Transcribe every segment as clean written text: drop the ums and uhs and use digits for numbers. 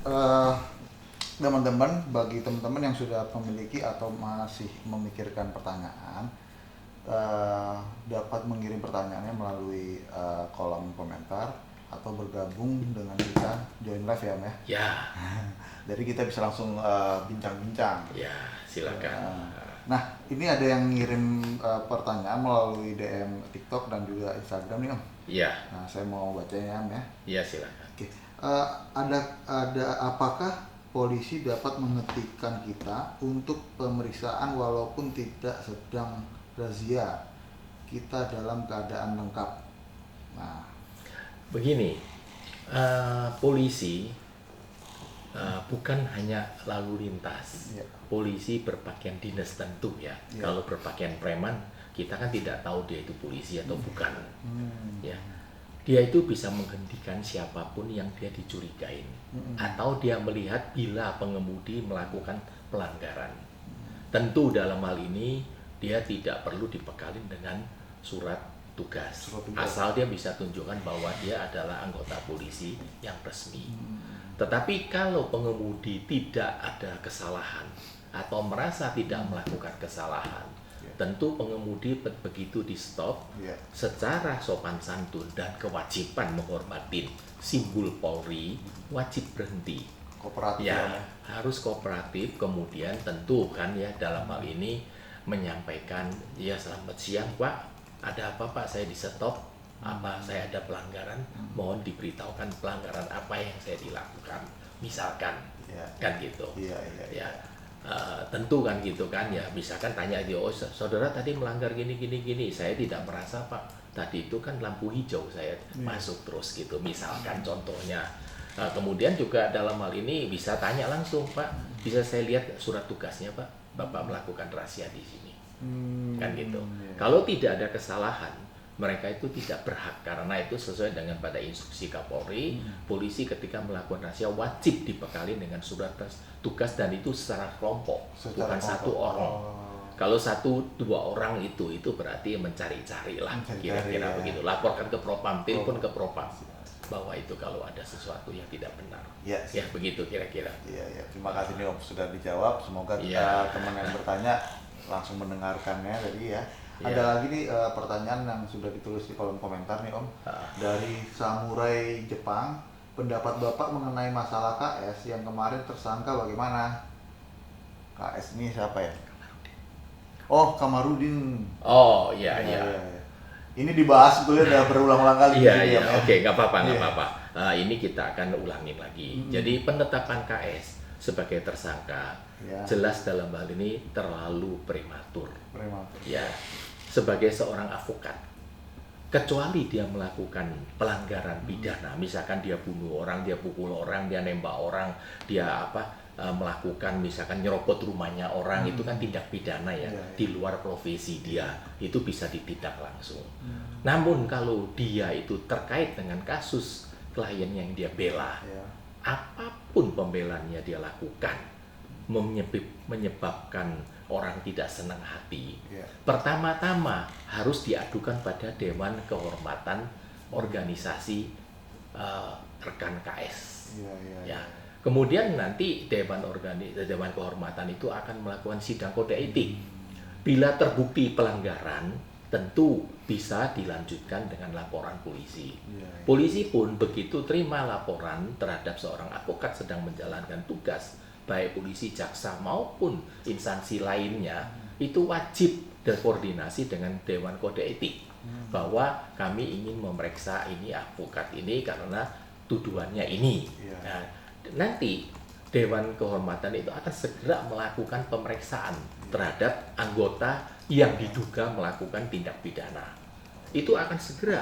eh, teman-teman, bagi teman-teman yang sudah memiliki atau masih memikirkan pertanyaan, dapat mengirim pertanyaannya melalui kolom komentar atau bergabung dengan kita join live ya Om ya. Ya, Jadi kita bisa langsung bincang-bincang. ya silakan. Nah, ini ada yang ngirim pertanyaan melalui DM TikTok dan juga Instagram nih Om. Ya, Nah, saya mau bacanya Om ya. ya silakan. Oke, ada apakah polisi dapat menghentikan kita untuk pemeriksaan walaupun tidak sedang razia, kita dalam keadaan lengkap? Nah, Begini, polisi bukan hanya lalu lintas. ya, Polisi berpakaian dinas tentu ya. Ya. Kalau berpakaian preman, kita kan tidak tahu dia itu polisi atau bukan. Ya, dia itu bisa menghentikan siapapun yang dia dicurigain, atau dia melihat bila pengemudi melakukan pelanggaran. Tentu dalam hal ini dia tidak perlu dibekalin dengan surat tugas, Surat tugas. asal dia bisa tunjukkan bahwa dia adalah anggota polisi yang resmi. Tetapi kalau pengemudi tidak ada kesalahan atau merasa tidak melakukan kesalahan, tentu pengemudi begitu di stop ya, secara sopan santun dan kewajiban menghormati simbol Polri, wajib berhenti. kooperatif Ya, Om ya. harus kooperatif. Kemudian tentu kan ya dalam hal ini menyampaikan, ya selamat siang Pak, ada apa Pak, saya di stop, apa saya ada pelanggaran, mohon diberitahukan pelanggaran apa yang saya dilakukan, misalkan Ya. kan gitu. Iya, iya, Ya, tentu kan gitu kan ya, misalkan tanya dia, oh saudara tadi melanggar gini gini gini, saya tidak merasa Pak, tadi itu kan lampu hijau saya masuk terus gitu, misalkan contohnya. Kemudian juga dalam hal ini bisa tanya langsung, Pak, bisa saya lihat surat tugasnya Pak, Bapak melakukan rahasia di sini, kan gitu. Ya. Kalau tidak ada kesalahan, mereka itu tidak berhak, karena itu sesuai dengan pada instruksi Kapolri. Polisi ketika melakukan rahasia wajib dibekali dengan surat tugas, dan itu secara kelompok, Secara bukan satu kelompok. orang. Kalau 1-2 orang itu berarti mencari-cari lah, Mencari-cari, kira-kira ya. begitu. Laporkan ke Propam, telepon ke Propam bahwa itu kalau ada sesuatu yang tidak benar. Ya, Ya begitu kira-kira. Iya, ya. Terima kasih nih Om sudah dijawab. Semoga Iya. teman yang bertanya langsung mendengarkannya tadi ya. Iya. Ada lagi nih pertanyaan yang sudah ditulis di kolom komentar nih Om. Dari Samurai Jepang, pendapat Bapak mengenai masalah KS yang kemarin tersangka bagaimana? KS ini siapa ya? Oh, Kamarudin. Oh iya Iya, iya. iya, iya. Ini dibahas sebetulnya udah berulang-ulang kali di Iya sini, iya, Om, ya. oke, nggak apa-apa nggak Iya. apa-apa. Ini kita akan ulangin lagi. Jadi penetapan KS sebagai tersangka Ya. jelas dalam hal ini terlalu prematur. Prematur. Ya, sebagai seorang advokat, kecuali dia melakukan pelanggaran pidana, misalkan dia bunuh orang, dia pukul orang, dia nembak orang, dia melakukan misalkan nyerobot rumahnya orang, itu kan tindak pidana ya, Iya, iya. di luar profesi dia, itu bisa ditindak langsung. Namun kalau dia itu terkait dengan kasus klien yang dia bela, Ya. apapun pembelaannya dia lakukan menyebabkan orang tidak senang hati, Ya. pertama-tama harus diadukan pada Dewan Kehormatan Organisasi Rekan KS. Iya, iya. Ya. Kemudian nanti Dewan Kehormatan itu akan melakukan sidang kode etik. Bila terbukti pelanggaran, tentu bisa dilanjutkan dengan laporan polisi. Iya, iya. Polisi pun begitu terima laporan terhadap seorang advokat sedang menjalankan tugas, baik polisi, jaksa maupun instansi lainnya, itu wajib berkoordinasi dengan Dewan Kode Etik bahwa kami ingin memeriksa ini advokat ini karena tuduhannya ini. Iya. Nah, nanti Dewan Kehormatan itu akan segera melakukan pemeriksaan terhadap anggota yang diduga melakukan tindak pidana. Itu akan segera,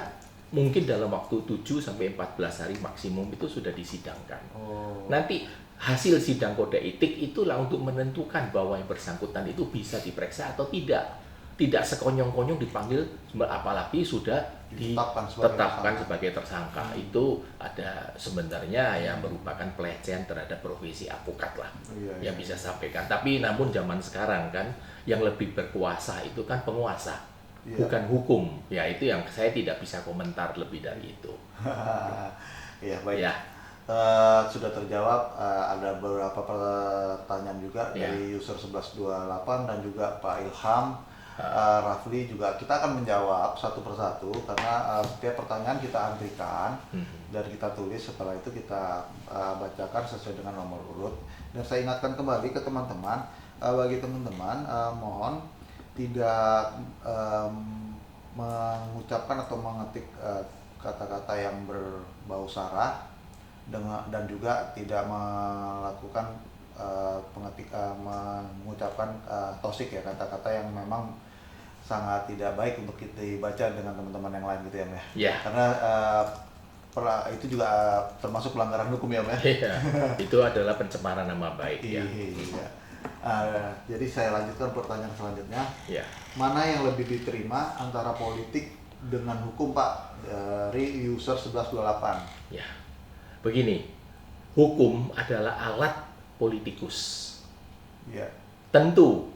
mungkin dalam waktu 7-14 hari maksimum itu sudah disidangkan. Oh. Nanti hasil sidang kode etik itulah untuk menentukan bahwa yang bersangkutan itu bisa diperiksa atau tidak. Tidak sekonyong-konyong dipanggil, apalagi sudah ditetapkan sebagai tersangka. Itu ada sebenarnya yang merupakan pelecehan terhadap profesi advokat lah, yang bisa sampaikan. Tapi namun zaman sekarang kan yang lebih berkuasa itu kan penguasa, bukan hukum. Ya itu yang saya tidak bisa komentar lebih dari itu. Iya, baik. Ya. Sudah terjawab. Ada beberapa pertanyaan juga dari user 1128 dan juga Pak Ilham, Rafli juga. Kita akan menjawab satu persatu karena setiap pertanyaan kita antrikan dan kita tulis. Setelah itu kita bacakan sesuai dengan nomor urut. Dan saya ingatkan kembali ke teman-teman, bagi teman-teman mohon tidak mengucapkan atau mengetik kata-kata yang berbau sara dan juga tidak melakukan mengucapkan tosik ya, kata-kata yang memang sangat tidak baik untuk kita dibaca dengan teman-teman yang lain gitu ya, Mbak. Ya. Karena itu juga termasuk pelanggaran hukum ya, Mbak. Iya, itu adalah pencemaran nama baik ya. Iya. Jadi saya lanjutkan pertanyaan selanjutnya. Ya. Mana yang lebih diterima antara politik dengan hukum, Pak? Dari user 1128. Ya. Begini, hukum adalah alat politikus. Ya. Tentu,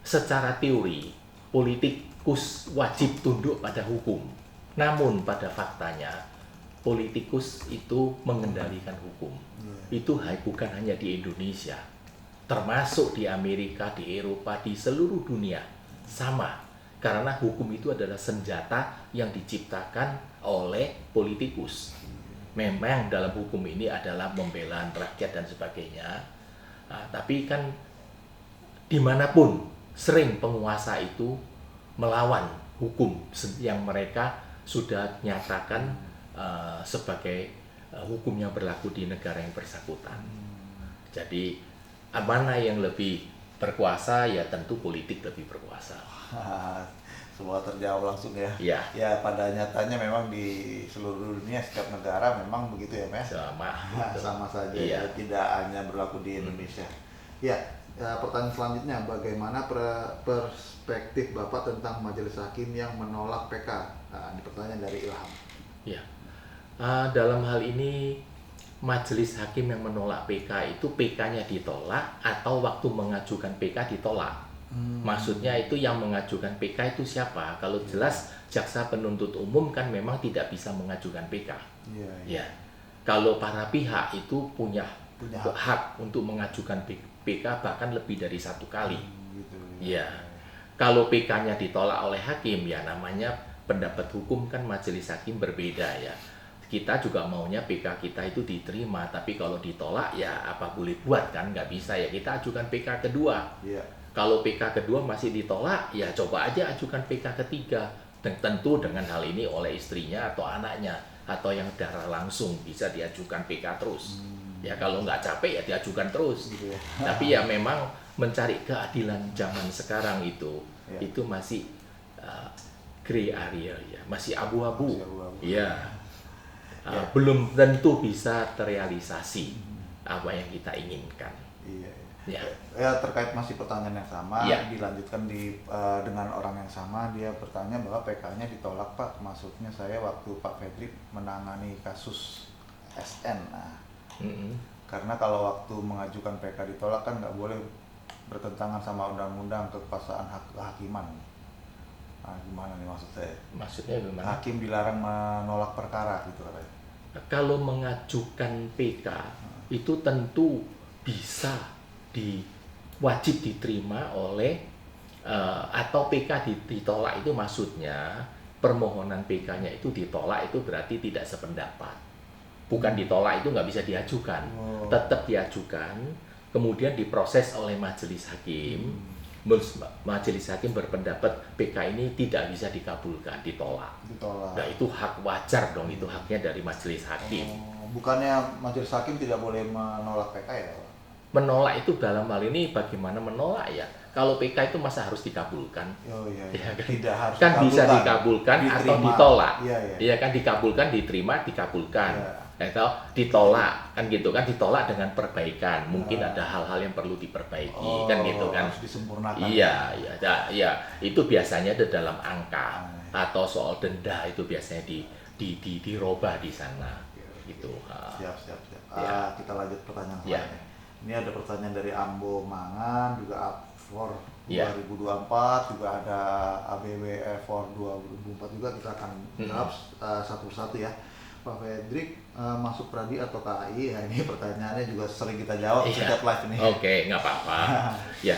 secara teori, politikus wajib tunduk pada hukum. Namun pada faktanya, politikus itu mengendalikan hukum. Itu bukan hanya di Indonesia, termasuk di Amerika, di Eropa, di seluruh dunia. Sama, karena hukum itu adalah senjata yang diciptakan oleh politikus. Memang dalam hukum ini adalah pembelaan rakyat dan sebagainya, tapi kan dimanapun sering penguasa itu melawan hukum yang mereka sudah nyatakan sebagai hukum yang berlaku di negara yang bersangkutan. Jadi mana yang lebih berkuasa, ya tentu politik lebih berkuasa. Semua terjawab langsung ya. Ya. Ya, pada nyatanya memang di seluruh dunia setiap negara memang begitu ya, Mas. Sama saja. Iya. Tidak hanya berlaku di Indonesia. Ya, pertanyaan selanjutnya, bagaimana perspektif Bapak tentang majelis hakim yang menolak PK? Ini pertanyaan dari Ilham. Ya. Dalam hal ini majelis hakim yang menolak PK itu PK-nya ditolak atau waktu mengajukan PK ditolak. Maksudnya itu yang mengajukan PK itu siapa? Kalau jelas jaksa penuntut umum kan memang tidak bisa mengajukan PK. Ya. Kalau para pihak itu punya hak untuk mengajukan PK bahkan lebih dari satu kali. Ya. Kalau PK-nya ditolak oleh hakim, ya namanya pendapat hukum kan majelis hakim berbeda ya. Kita juga maunya PK kita itu diterima, tapi kalau ditolak ya apa boleh buat kan, nggak bisa ya, kita ajukan PK kedua. Kalau PK kedua masih ditolak, ya coba aja ajukan PK ketiga. Dan tentu dengan hal ini oleh istrinya atau anaknya, atau yang darah langsung bisa diajukan PK terus. Ya kalau nggak capek ya diajukan terus. Tapi ya memang mencari keadilan zaman sekarang itu masih gray area ya, masih abu-abu. Ya. Belum tentu bisa terrealisasi apa yang kita inginkan. Ya, terkait masih pertanyaan yang sama, dilanjutkan dengan orang yang sama. Dia bertanya bahwa PK-nya ditolak, Pak. Maksudnya saya waktu Pak Fedrik menangani kasus SN. Karena kalau waktu mengajukan PK ditolak kan nggak boleh, bertentangan sama undang-undang kekuasaan kehakiman. Gimana nih maksud saya? Maksudnya gimana? Hakim dilarang menolak perkara gitu katanya. Kalau mengajukan PK itu tentu bisa wajib diterima oleh atau PK ditolak itu maksudnya permohonan PK-nya itu ditolak, itu berarti tidak sependapat. Bukan ditolak itu nggak bisa diajukan, tetap diajukan, kemudian diproses oleh majelis hakim. Majelis hakim berpendapat PK ini tidak bisa dikabulkan, ditolak. Nah itu hak wajar dong, itu haknya dari majelis hakim. Bukannya majelis hakim tidak boleh menolak PK ya? Menolak itu dalam hal ini bagaimana menolak ya? Kalau PK itu masa harus dikabulkan? Ya, kan? Tidak harus kan bisa dikabulkan diterima, atau ditolak. Iya kan dikabulkan, diterima, dikabulkan. Atau ditolak kan gitu kan, ditolak dengan perbaikan. Mungkin ada hal-hal yang perlu diperbaiki kan gitu kan. Harus disempurnakan. Iya, itu biasanya ada dalam angka atau soal denda itu biasanya dirubah di sana. Gitu. Siap. Kita lanjut pertanyaan selanjutnya. Ini ada pertanyaan dari Ambo Mangan, juga APFOR 2024, juga ada ABWFOR 2024 juga. Kita akan jawab satu persatu ya. Pak Fredrik masuk pradi atau KAI? Ya, ini pertanyaannya juga sering kita jawab setiap live ini. Oke, nggak apa-apa. Ya,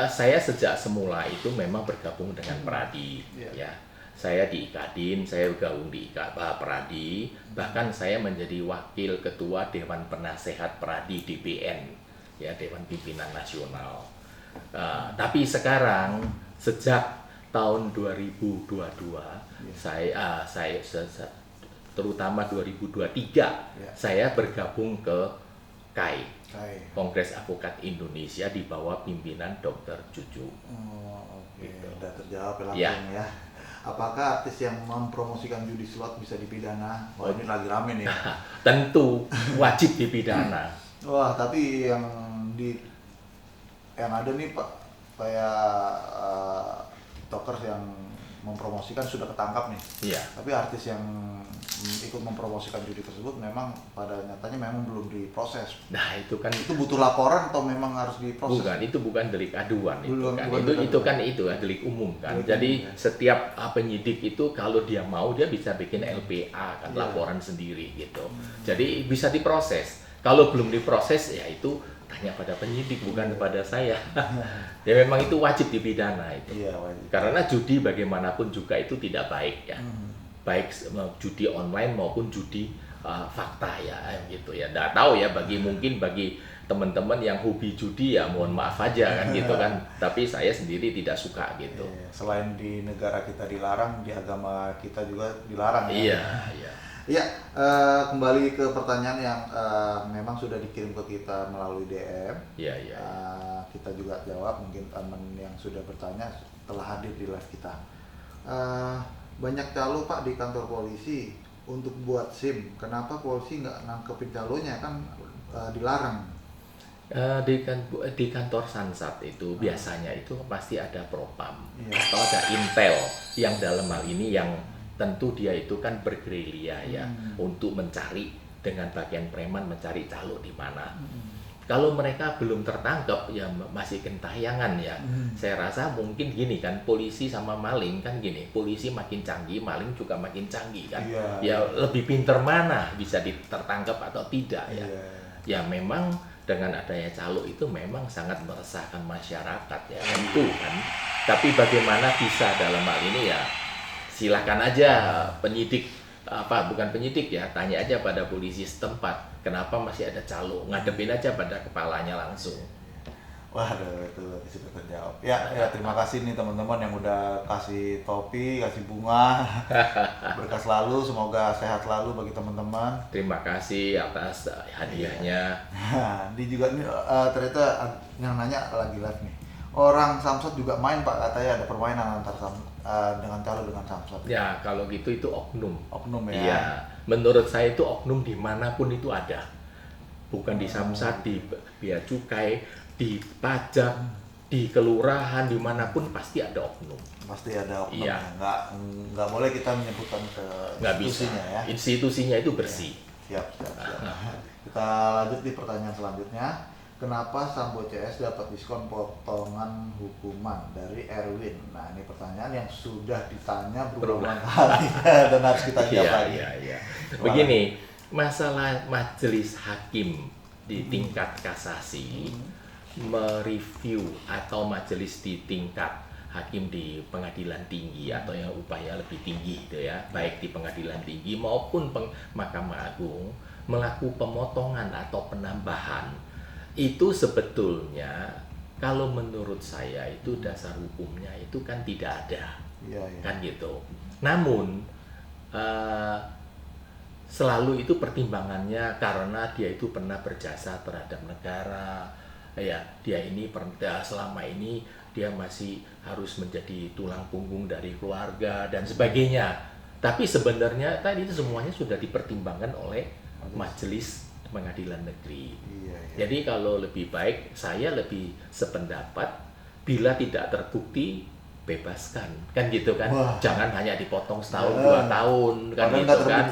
saya sejak semula itu memang bergabung dengan pradi. Ya, saya di Ikadin, saya bergabung di pradi. Bahkan saya menjadi wakil ketua Dewan Penasehat Pradi DPN, ya Dewan Pimpinan Nasional. Tapi sekarang sejak tahun 2022, saya terutama 2023, saya bergabung ke KAI, Kongres Advokat Indonesia di bawah pimpinan Dr. Cucu. Oke, gitu. Udah terjawab langsung ya. Apakah artis yang mempromosikan judi slot bisa dipidana? Wah, ini lagi rame nih. Tentu wajib dipidana. Wah, tapi yang ada nih Pak, kayak TikTokers yang mempromosikan sudah ketangkap nih. Iya. Tapi artis yang ikut mempromosikan judi tersebut memang pada nyatanya memang belum diproses. Nah, itu butuh laporan atau memang harus diproses? Bukan, itu bukan delik aduan. Itu delik umum kan. Delik Jadi umum, ya. Setiap penyidik itu kalau dia mau dia bisa bikin LPA kan, laporan sendiri gitu. Jadi bisa diproses. Kalau belum diproses ya itu tanya pada penyidik, bukan kepada saya. Ya memang itu wajib dipidana itu. Iya, wajib. Karena judi bagaimanapun juga itu tidak baik ya. Baik judi online maupun judi fakta ya gitu ya. Nggak tahu ya, mungkin bagi teman-teman yang hobi judi ya mohon maaf aja kan gitu kan. Tapi saya sendiri tidak suka gitu. Selain di negara kita dilarang, di agama kita juga dilarang ya. Iya, iya. Ya, kembali ke pertanyaan yang memang sudah dikirim ke kita melalui DM. Iya, iya. Kita juga jawab, mungkin teman yang sudah bertanya telah hadir di live kita. Banyak calo Pak di kantor polisi untuk buat SIM. Kenapa polisi nggak nangkepin calonya, kan dilarang? Di kantor Sansat itu biasanya itu pasti ada propam atau ada intel yang dalam hal ini yang tentu dia itu kan bergerilya ya untuk mencari dengan bagian preman mencari calo di mana. Kalau mereka belum tertangkap ya masih gentayangan ya. Saya rasa mungkin gini kan, polisi sama maling kan gini, polisi makin canggih, maling juga makin canggih kan. Ya lebih pinter mana bisa tertangkap atau tidak ya. Ya memang dengan adanya calo itu memang sangat meresahkan masyarakat ya tentu kan. Tapi bagaimana bisa dalam hal ini ya silakan aja penyidik bukan penyidik ya, tanya aja pada polisi setempat kenapa masih ada calo, ngadepin aja pada kepalanya langsung. Waduh, itu sudah terjawab. Ya, terima kasih nih teman-teman yang udah kasih topi, kasih bunga. Berkah selalu, semoga sehat selalu bagi teman-teman. Terima kasih atas hadiahnya. Di juga nih ternyata yang nanya lagi live nih. Orang Samsat juga main Pak, katanya ada permainan antara dengan calo dengan Samsat. Ya kalau gitu itu oknum. Oknum ya. Iya, menurut saya itu oknum dimanapun itu ada. Bukan di Samsat, di bea cukai, di pajak, di kelurahan, dimanapun pasti ada oknum. Pasti ada oknum. Iya. Nggak boleh kita menyebutkan ke institusinya ya. Institusinya itu bersih. Siap. Kita lanjut di pertanyaan selanjutnya. Kenapa Sambo CS dapat diskon potongan hukuman dari Erwin? Nah, ini pertanyaan yang sudah ditanya berulang kali dan harus kita jawab lagi. Iya. Begini, masalah majelis hakim di tingkat kasasi mereview atau majelis di tingkat hakim di pengadilan tinggi atau yang upaya lebih tinggi itu ya, baik di pengadilan tinggi maupun Mahkamah Agung melakukan pemotongan atau penambahan. Itu sebetulnya kalau menurut saya itu dasar hukumnya itu kan tidak ada, kan gitu. Namun selalu itu pertimbangannya karena dia itu pernah berjasa terhadap negara, ya dia ini selama ini dia masih harus menjadi tulang punggung dari keluarga dan sebagainya. Tapi sebenarnya tadi itu semuanya sudah dipertimbangkan oleh majelis pengadilan negeri. Jadi kalau lebih baik saya lebih sependapat bila tidak terbukti bebaskan, kan gitu kan. Jangan hanya dipotong setahun 2 tahun kan gitu kan.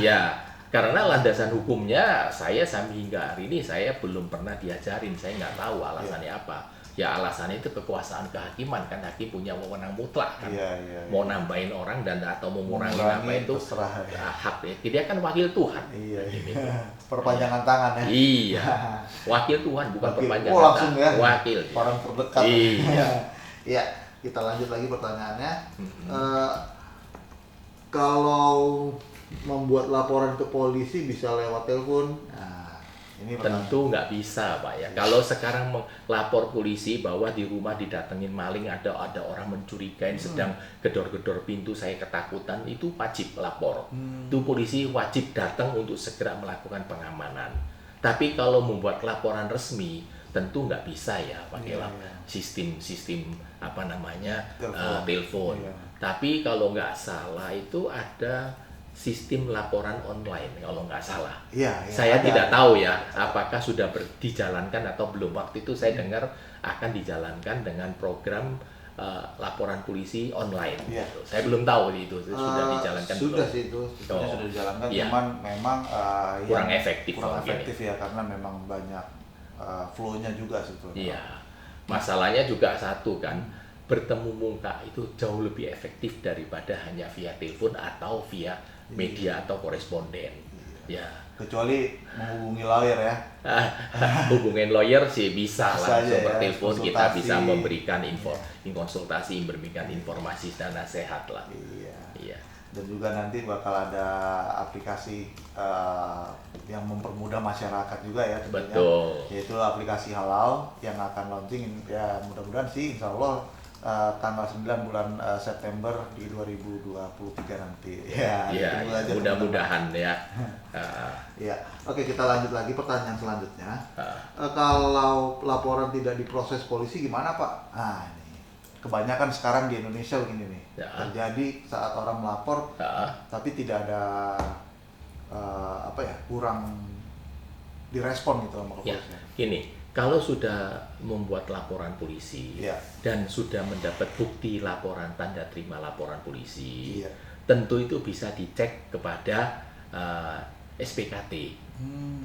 Ya, karena landasan hukumnya saya sampai hingga hari ini saya belum pernah diajarin, saya nggak tahu alasannya apa. Ya alasannya itu kekuasaan kehakiman kan, hakim punya wewenang mutlak kan. Mau nambahin orang dan atau mengurangi apa itu terserah, hak ya. Dia kan wakil Tuhan. Gitu. Perpanjangan tangan ya. Iya. Wakil Tuhan bukan perpanjangan langsung tangan. Ya. Wakil. Orang terdekat. Iya. Iya, kita lanjut lagi pertanyaannya. Kalau membuat laporan ke polisi bisa lewat telepon? Nah, ini tentu nggak bisa, Pak ya. Kalau sekarang melapor polisi bahwa di rumah didatengin maling, ada orang mencurigain sedang gedor-gedor pintu, saya ketakutan, itu wajib lapor. Itu polisi wajib datang untuk segera melakukan pengamanan. Tapi kalau membuat laporan resmi, tentu nggak bisa ya pakai sistem apa namanya telepon. Tapi kalau nggak salah itu ada sistem laporan online kalau nggak salah. Saya tidak tahu ya apakah sudah dijalankan atau belum. Waktu itu saya dengar akan dijalankan dengan program laporan polisi online. Saya belum tahu itu sudah dijalankan sudah belum. Sih itu sudah dijalankan, cuman memang kurang efektif ya, karena memang banyak flow-nya juga sebetulnya. Iya. Masalahnya juga satu kan, bertemu muka itu jauh lebih efektif daripada hanya via telepon atau via media atau koresponden. Ya. Kecuali menghubungi lawyer ya. Hubungin lawyer sih bisa langsung bertelepon, kita bisa memberikan konsultasi, memberikan informasi dan nasihat lah. Iya. Dan juga nanti bakal ada aplikasi yang mempermudah masyarakat juga ya tentunya. Betul. Yaitu aplikasi halal yang akan launching ya mudah-mudahan sih insya Allah tanggal 9 bulan September di 2023 nanti. Ya, mudah-mudahan ya. Ya, oke, kita lanjut lagi pertanyaan selanjutnya. Kalau laporan tidak diproses polisi gimana Pak? Nah, ini kebanyakan sekarang di Indonesia begini nih. Terjadi saat orang melapor, tapi tidak ada kurang direspon gitu sama kepolisian. Gini. Kalau sudah membuat laporan polisi dan sudah mendapat bukti laporan, tanda terima laporan polisi, tentu itu bisa dicek kepada SPKT.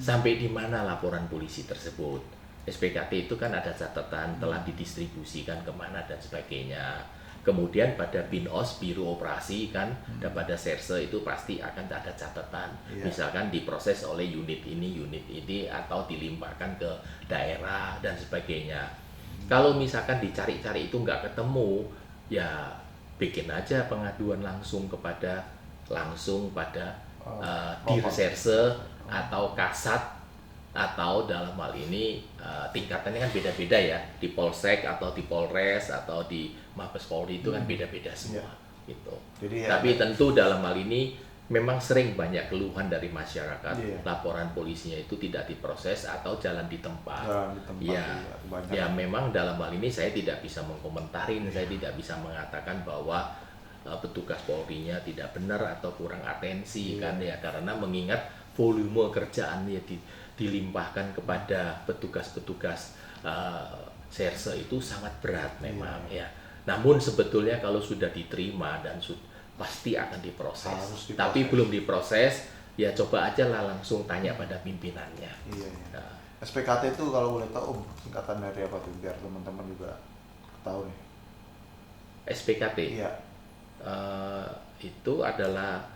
Sampai di mana laporan polisi tersebut. SPKT itu kan ada catatan telah didistribusikan kemana dan sebagainya. Kemudian pada BINOS, Biro Operasi kan, dan pada Serse itu pasti akan ada catatan. Misalkan diproses oleh unit ini, atau dilimpahkan ke daerah dan sebagainya. Kalau misalkan dicari-cari itu nggak ketemu, ya bikin aja pengaduan langsung pada Dirserse atau Kasat, atau dalam hal ini tingkatannya kan beda-beda ya, di Polsek atau di Polres atau di Mabes Polri itu kan beda-beda semua gitu. Tapi tentu dalam hal ini memang sering banyak keluhan dari masyarakat, laporan polisinya itu tidak diproses atau jalan di tempat. Ya memang dalam hal ini saya tidak bisa mengkomentarin, saya tidak bisa mengatakan bahwa petugas Polri-nya tidak benar atau kurang atensi kan ya, karena mengingat volume kerjaannya dilimpahkan kepada petugas-petugas Serse itu sangat berat memang ya. Namun sebetulnya kalau sudah diterima dan pasti akan diproses. Tapi belum diproses, ya coba aja lah langsung tanya pada pimpinannya. SPKT itu kalau boleh tahu singkatan dari apa tuh biar teman-teman juga tahu nih. SPKT itu adalah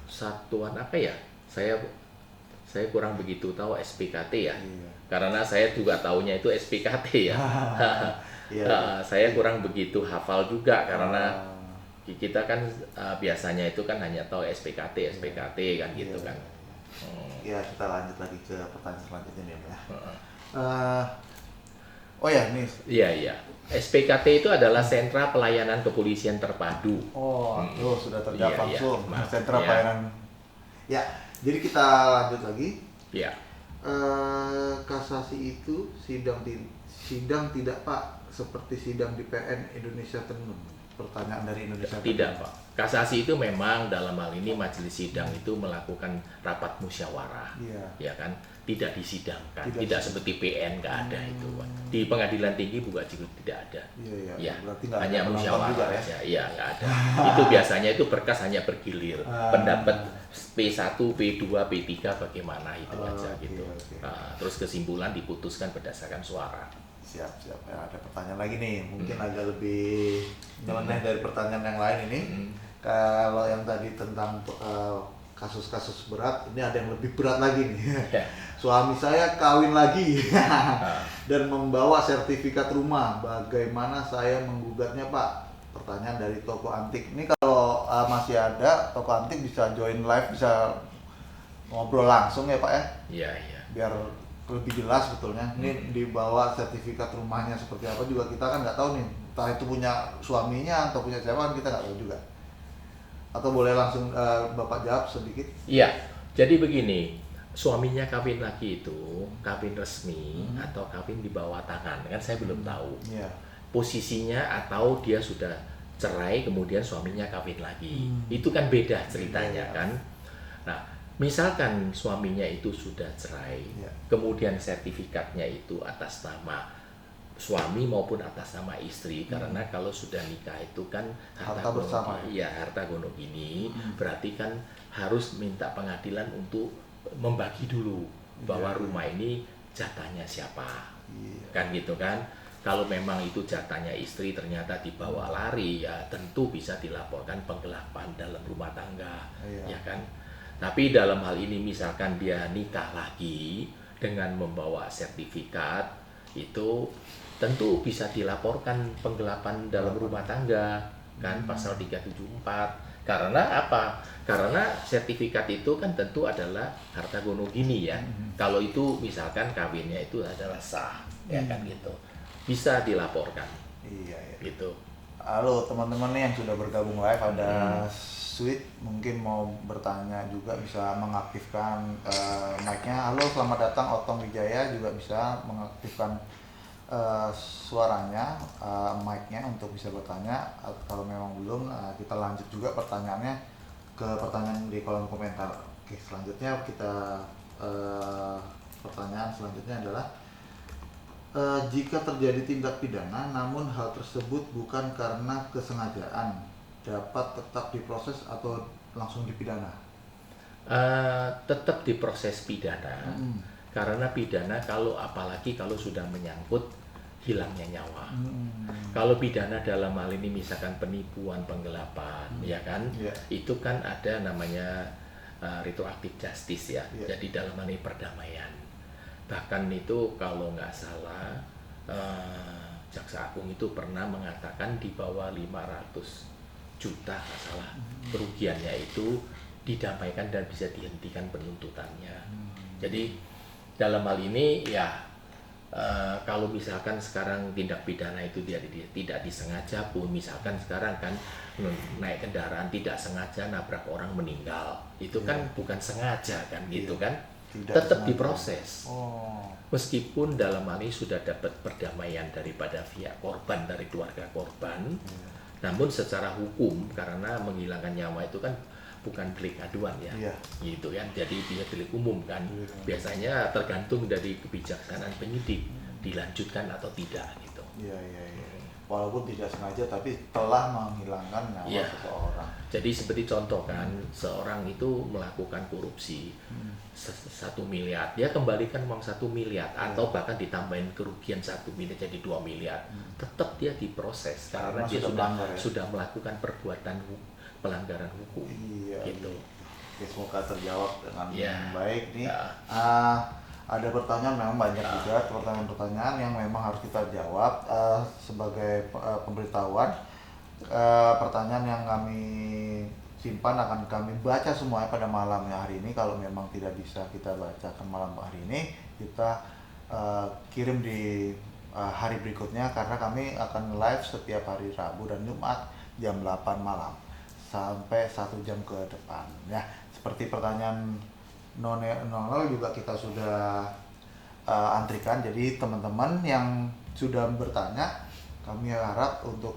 satuan apa ya? Saya kurang begitu tahu SPKT ya, karena saya juga taunya itu SPKT ya. Saya kurang begitu hafal juga karena kita kan biasanya itu kan hanya tahu SPKT kan gitu kan. Ya, kita lanjut lagi ke pertanyaan selanjutnya nih ya. Nih. SPKT itu adalah Sentra Pelayanan Kepolisian Terpadu. Sudah terjawab langsung. Sentra Pelayanan. Ya, jadi kita lanjut lagi. Kasasi itu sidang tidak Pak, seperti sidang di PN Indonesia Tenun. Pertanyaan dari Indonesia Tidak Pak. Kasasi itu memang dalam hal ini majelis sidang itu melakukan rapat musyawarah, ya kan, tidak disidangkan, tidak seperti PN, nggak ada itu Pak. Di pengadilan tinggi juga tidak ada, hanya musyawarah saja, nggak ada. Itu biasanya itu berkas hanya bergilir, pendapat P1, P2, P3 bagaimana itu aja gitu. Terus kesimpulan diputuskan berdasarkan suara. Siap. Ya, ada pertanyaan lagi nih, mungkin agak lebih nyeleneh dari pertanyaan yang lain ini. Kalau yang tadi tentang kasus-kasus berat, ini ada yang lebih berat lagi nih. Suami saya kawin lagi dan membawa sertifikat rumah. Bagaimana saya menggugatnya, Pak? Pertanyaan dari toko antik. Ini kalau masih ada toko antik bisa join live, bisa ngobrol langsung ya, Pak ya? Iya. Biar lebih jelas sebetulnya. Ini dibawa sertifikat rumahnya seperti apa juga kita kan nggak tahu nih. Entah itu punya suaminya atau punya siapa kan kita nggak tahu juga. Atau boleh langsung Bapak jawab sedikit? Iya, jadi begini, suaminya kawin lagi itu kawin resmi atau kawin di bawah tangan, kan saya belum tahu posisinya, atau dia sudah cerai kemudian suaminya kawin lagi, itu kan beda ceritanya kan. Nah, misalkan suaminya itu sudah cerai, kemudian sertifikatnya itu atas nama suami maupun atas nama istri, karena kalau sudah nikah itu kan harta bersama. Iya, harta gono gini, berarti kan harus minta pengadilan untuk membagi dulu bahwa rumah ini jatahnya siapa, kan gitu kan. Kalau memang itu jatahnya istri ternyata dibawa lari, ya tentu bisa dilaporkan penggelapan dalam rumah tangga, ya kan. Tapi dalam hal ini misalkan dia nikah lagi dengan membawa sertifikat, itu tentu bisa dilaporkan penggelapan dalam rumah tangga, kan, pasal 374. Karena apa? Karena sertifikat itu kan tentu adalah harta gono gini ya. Kalau itu misalkan kawinnya itu adalah sah, ya kan gitu. Bisa dilaporkan. Iya. Gitu. Halo teman-teman nih yang sudah bergabung live, ada Sweet mungkin mau bertanya juga, bisa mengaktifkan mic-nya. Halo, selamat datang Otong Wijaya, juga bisa mengaktifkan suaranya, mic-nya untuk bisa bertanya. Kalau memang belum, kita lanjut juga pertanyaannya ke pertanyaan di kolom komentar. Oke, selanjutnya kita pertanyaan selanjutnya adalah jika terjadi tindak pidana namun hal tersebut bukan karena kesengajaan, dapat tetap diproses atau langsung dipidana? Tetap diproses pidana. Karena pidana apalagi kalau sudah menyangkut hilangnya nyawa. Kalau pidana dalam hal ini misalkan penipuan, penggelapan, ya kan, itu kan ada namanya retroactive justice ya. Jadi dalam hal ini perdamaian. Bahkan itu kalau nggak salah Jaksa Agung itu pernah mengatakan di bawah 500 juta nggak salah kerugiannya itu didamaikan dan bisa dihentikan penuntutannya. Jadi dalam hal ini ya kalau misalkan sekarang tindak pidana itu tidak disengaja pun, misalkan sekarang kan naik kendaraan tidak sengaja nabrak orang meninggal, itu kan bukan sengaja kan gitu kan, tetap diproses. Meskipun dalam hal ini sudah dapat perdamaian daripada pihak korban, dari keluarga korban, namun secara hukum karena menghilangkan nyawa itu kan bukan delik aduan ya, gitu kan. Jadi dia delik umum kan. Biasanya tergantung dari kebijaksanaan penyidik dilanjutkan atau tidak gitu. Walaupun tidak sengaja tapi telah menghilangkan nyawa seseorang. Jadi seperti contoh kan, seorang itu melakukan korupsi 1 miliar, dia kembalikan uang 1 miliar atau bahkan ditambahin kerugian 1 miliar jadi 2 miliar, tetap dia diproses karena dia sudah melakukan perbuatan pelanggaran hukum. Gitu. Semoga terjawab dengan baik nih. Ada pertanyaan, memang banyak juga pertanyaan-pertanyaan yang memang harus kita jawab sebagai pemberitahuan. Pertanyaan yang kami simpan akan kami baca semuanya pada malamnya hari ini. Kalau memang tidak bisa kita bacakan malam hari ini, kita kirim di hari berikutnya, karena kami akan live setiap hari Rabu dan Jumat jam 8 malam sampai 1 jam ke depan ya. Seperti pertanyaan Nonol juga kita sudah antrikan. Jadi teman-teman yang sudah bertanya, kami harap untuk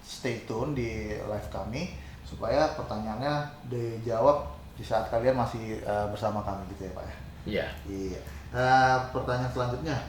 stay tune di live kami supaya pertanyaannya dijawab di saat kalian masih bersama kami gitu ya Pak ya. Iya. Pertanyaan selanjutnya,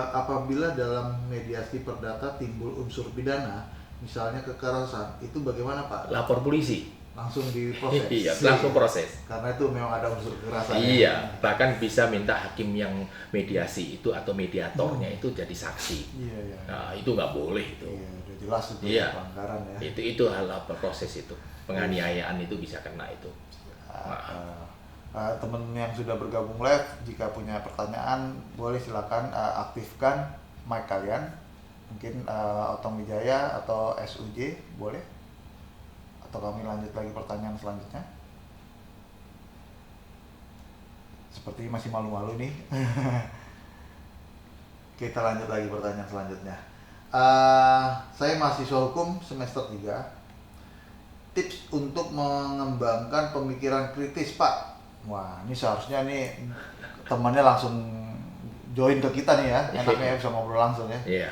apabila dalam mediasi perdata timbul unsur pidana, misalnya kekerasan, itu bagaimana Pak? Lapor polisi. langsung diproses. Iya, langsung proses. Karena itu memang ada unsur kekerasan. Iya, bahkan bisa minta hakim yang mediasi itu atau mediatornya itu jadi saksi. Iya, iya. Nah, itu nggak boleh itu. Iya, udah jelas itu Iya. pelanggaran ya. Itu hal apa proses itu. Penganiayaan itu bisa kena itu. Temen yang sudah bergabung live, jika punya pertanyaan boleh silakan aktifkan mic kalian. Mungkin Otong Wijaya atau SUJ boleh, atau kami lanjut lagi pertanyaan selanjutnya. Seperti masih malu-malu nih. Kita lanjut lagi pertanyaan selanjutnya. Saya mahasiswa hukum semester 3. Tips untuk mengembangkan pemikiran kritis, Pak. Wah, ini seharusnya nih temannya langsung join ke kita nih ya. Enaknya bisa ngobrol langsung ya. Iya.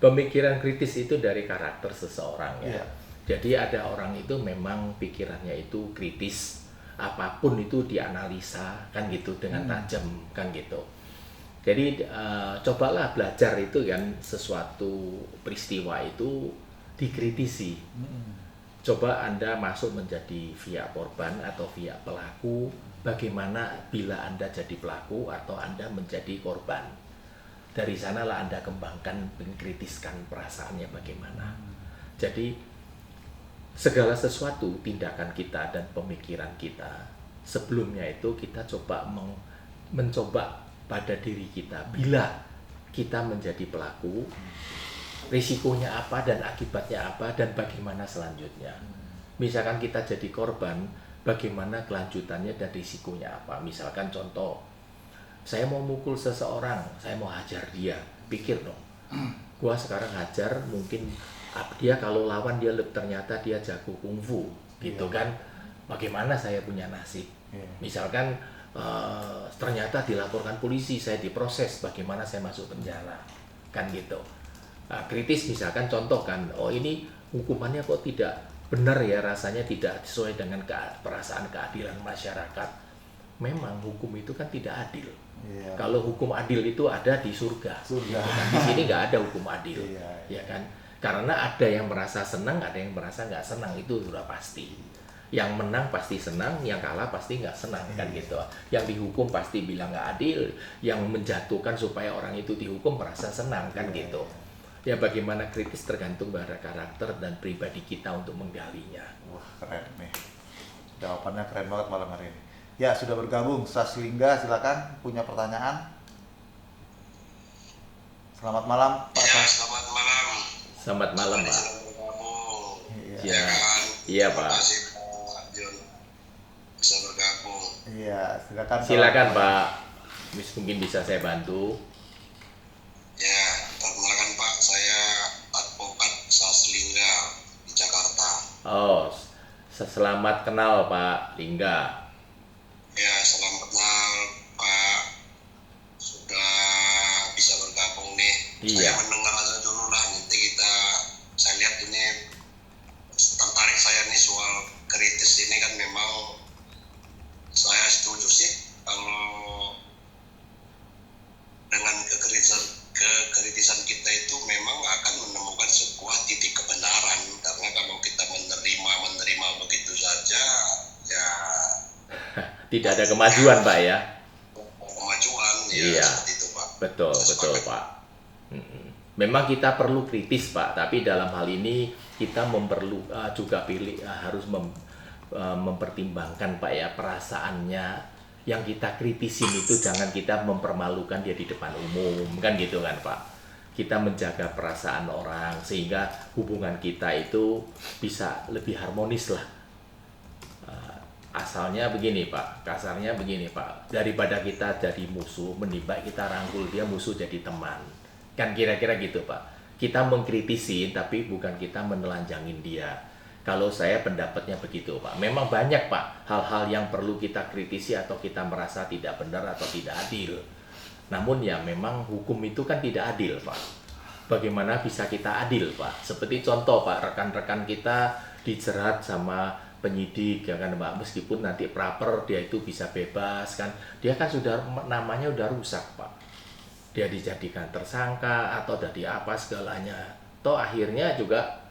Pemikiran kritis itu dari karakter seseorang ya. Iya. Jadi ada orang itu memang pikirannya itu kritis, apapun itu dianalisa kan gitu dengan tajam kan gitu. Jadi cobalah belajar itu kan, sesuatu peristiwa itu dikritisi. Coba Anda masuk menjadi via korban atau via pelaku, bagaimana bila Anda jadi pelaku atau Anda menjadi korban. Dari sanalah Anda kembangkan, mengkritiskan perasaannya bagaimana. Jadi segala sesuatu, tindakan kita dan pemikiran kita, sebelumnya itu kita coba mencoba pada diri kita. Bila kita menjadi pelaku, risikonya apa dan akibatnya apa dan bagaimana selanjutnya. Misalkan kita jadi korban, bagaimana kelanjutannya dan risikonya apa. Misalkan contoh, saya mau mukul seseorang, saya mau hajar dia, pikir dong, gua sekarang hajar, mungkin dia kalau lawan dia ternyata dia jago kungfu gitu kan, bagaimana saya punya nasib. Misalkan ternyata dilaporkan polisi, saya diproses, bagaimana saya masuk penjara kan gitu. Kritis misalkan contoh kan, oh ini hukumannya kok tidak benar ya, rasanya tidak sesuai dengan perasaan keadilan masyarakat. Memang hukum itu kan tidak adil. Kalau hukum adil itu ada di surga. Kan di sini nggak ada hukum adil, ya kan? Karena ada yang merasa senang, ada yang merasa nggak senang, itu sudah pasti. Yang menang pasti senang, yang kalah pasti nggak senang kan gitu. Yang dihukum pasti bilang nggak adil, yang menjatuhkan supaya orang itu dihukum merasa senang kan gitu. Ya bagaimana kritis tergantung pada karakter dan pribadi kita untuk menggalinya. Wah keren nih, jawabannya keren banget malam hari ini. Ya sudah bergabung Saslingga, silakan punya pertanyaan. Selamat malam Pak. Ya, selamat malam. Selamat malam Pak. Iya, iya Pak. Terima kasih Pak John bisa bergabung. Iya, silakan Pak. Mungkin bisa saya bantu. Ya, perkenalkan Pak, saya advokat Saslingga di Jakarta. Oh, selamat kenal Pak Lingga. Ya, salam kenal Pak. Sudah bisa bergabung nih. Iya. Saya mendengar aja dulu lah, nanti saya lihat ini tertarik saya nih soal kritis ini kan, memang saya setuju sih kalau dengan kekritisan kita itu memang akan menemukan sebuah titik kebenaran. Karena kalau kita menerima begitu saja, ya tidak ada kemajuan Pak ya. Kemajuan ya, iya. Seperti itu Pak. Betul Pak. Memang kita perlu kritis Pak, tapi dalam hal ini kita juga harus mempertimbangkan Pak ya, perasaannya yang kita kritisin itu jangan kita mempermalukan dia di depan umum kan gitu kan Pak. Kita menjaga perasaan orang sehingga hubungan kita itu bisa lebih harmonis lah. Asalnya begini Pak, kasarnya begini Pak, daripada kita jadi musuh, mending baik kita rangkul dia, musuh jadi teman. Kan kira-kira gitu Pak. Kita mengkritisi tapi bukan kita menelanjangin dia. Kalau saya pendapatnya begitu Pak. Memang banyak Pak hal-hal yang perlu kita kritisi atau kita merasa tidak benar atau tidak adil. Namun ya memang hukum itu kan tidak adil Pak. Bagaimana bisa kita adil Pak? Seperti contoh Pak, rekan-rekan kita dijerat sama penyidik ya kan Pak, meskipun nanti praper dia itu bisa bebas kan, dia kan sudah namanya udah rusak Pak, dia dijadikan tersangka atau dari apa segalanya, toh akhirnya juga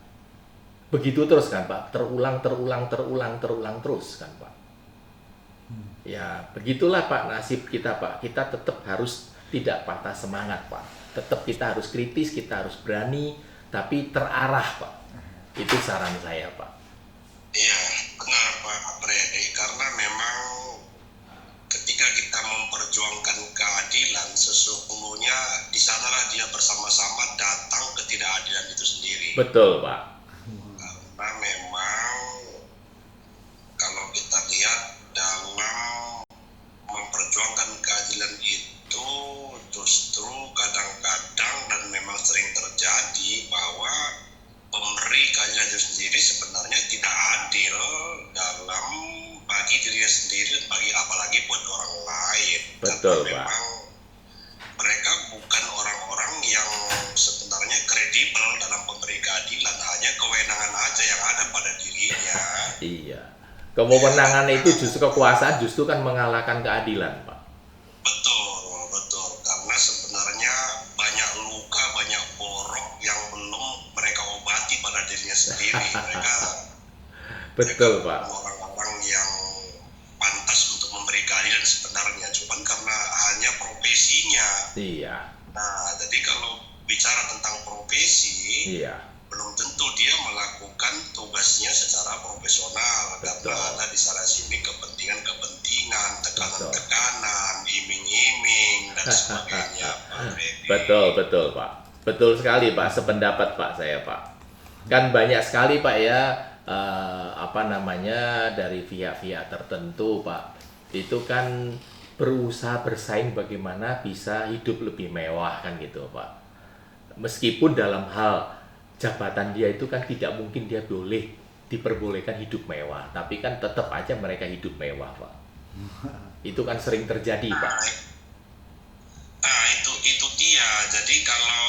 begitu terus kan Pak, terulang terus kan Pak. Ya begitulah Pak nasib kita Pak, kita tetap harus tidak patah semangat Pak, tetap kita harus kritis, kita harus berani, tapi terarah Pak, itu saran saya Pak. Iya, benar Pak Brede, karena memang ketika kita memperjuangkan keadilan, sesungguhnya di sanalah dia bersama-sama datang ketidakadilan itu sendiri. Betul Pak. Karena memang kalau kita lihat dalam memperjuangkan keadilan itu justru kadang-kadang dan memang sering terjadi bahwa pemberi keadilan itu sendiri sebenarnya tidak adil dalam bagi dirinya sendiri, bagi apalagi buat orang lain. Betul karena Pak. memang mereka bukan orang-orang yang sebenarnya kredibel dalam pemberi keadilan, hanya kewenangan aja yang ada pada dirinya. Iya. Kewenangan itu justru kekuasaan justru kan mengalahkan keadilan Pak. Betul, betul. Karena sebenarnya banyak luka, banyak borok yang belum mereka obati pada dirinya sendiri. Betul Mereka Pak. orang-orang yang pantas untuk memberi keadilan sebenarnya, cuman karena hanya profesinya. Iya. Nah, jadi kalau bicara tentang profesi, Iya. belum tentu dia melakukan tugasnya secara profesional. Betul. Karena ada di sana sini kepentingan, Betul. tekanan, iming-iming dan sebagainya. Pak Freddy. Betul Pak. Betul sekali Pak, sependapat Pak saya Pak. Kan banyak sekali Pak ya, dari pihak-pihak tertentu Pak, itu kan berusaha bersaing bagaimana bisa hidup lebih mewah kan gitu Pak. Meskipun dalam hal jabatan dia itu kan tidak mungkin dia boleh diperbolehkan hidup mewah, tapi kan tetap aja mereka hidup mewah Pak. Itu kan sering terjadi Pak. Nah, itu dia. Jadi kalau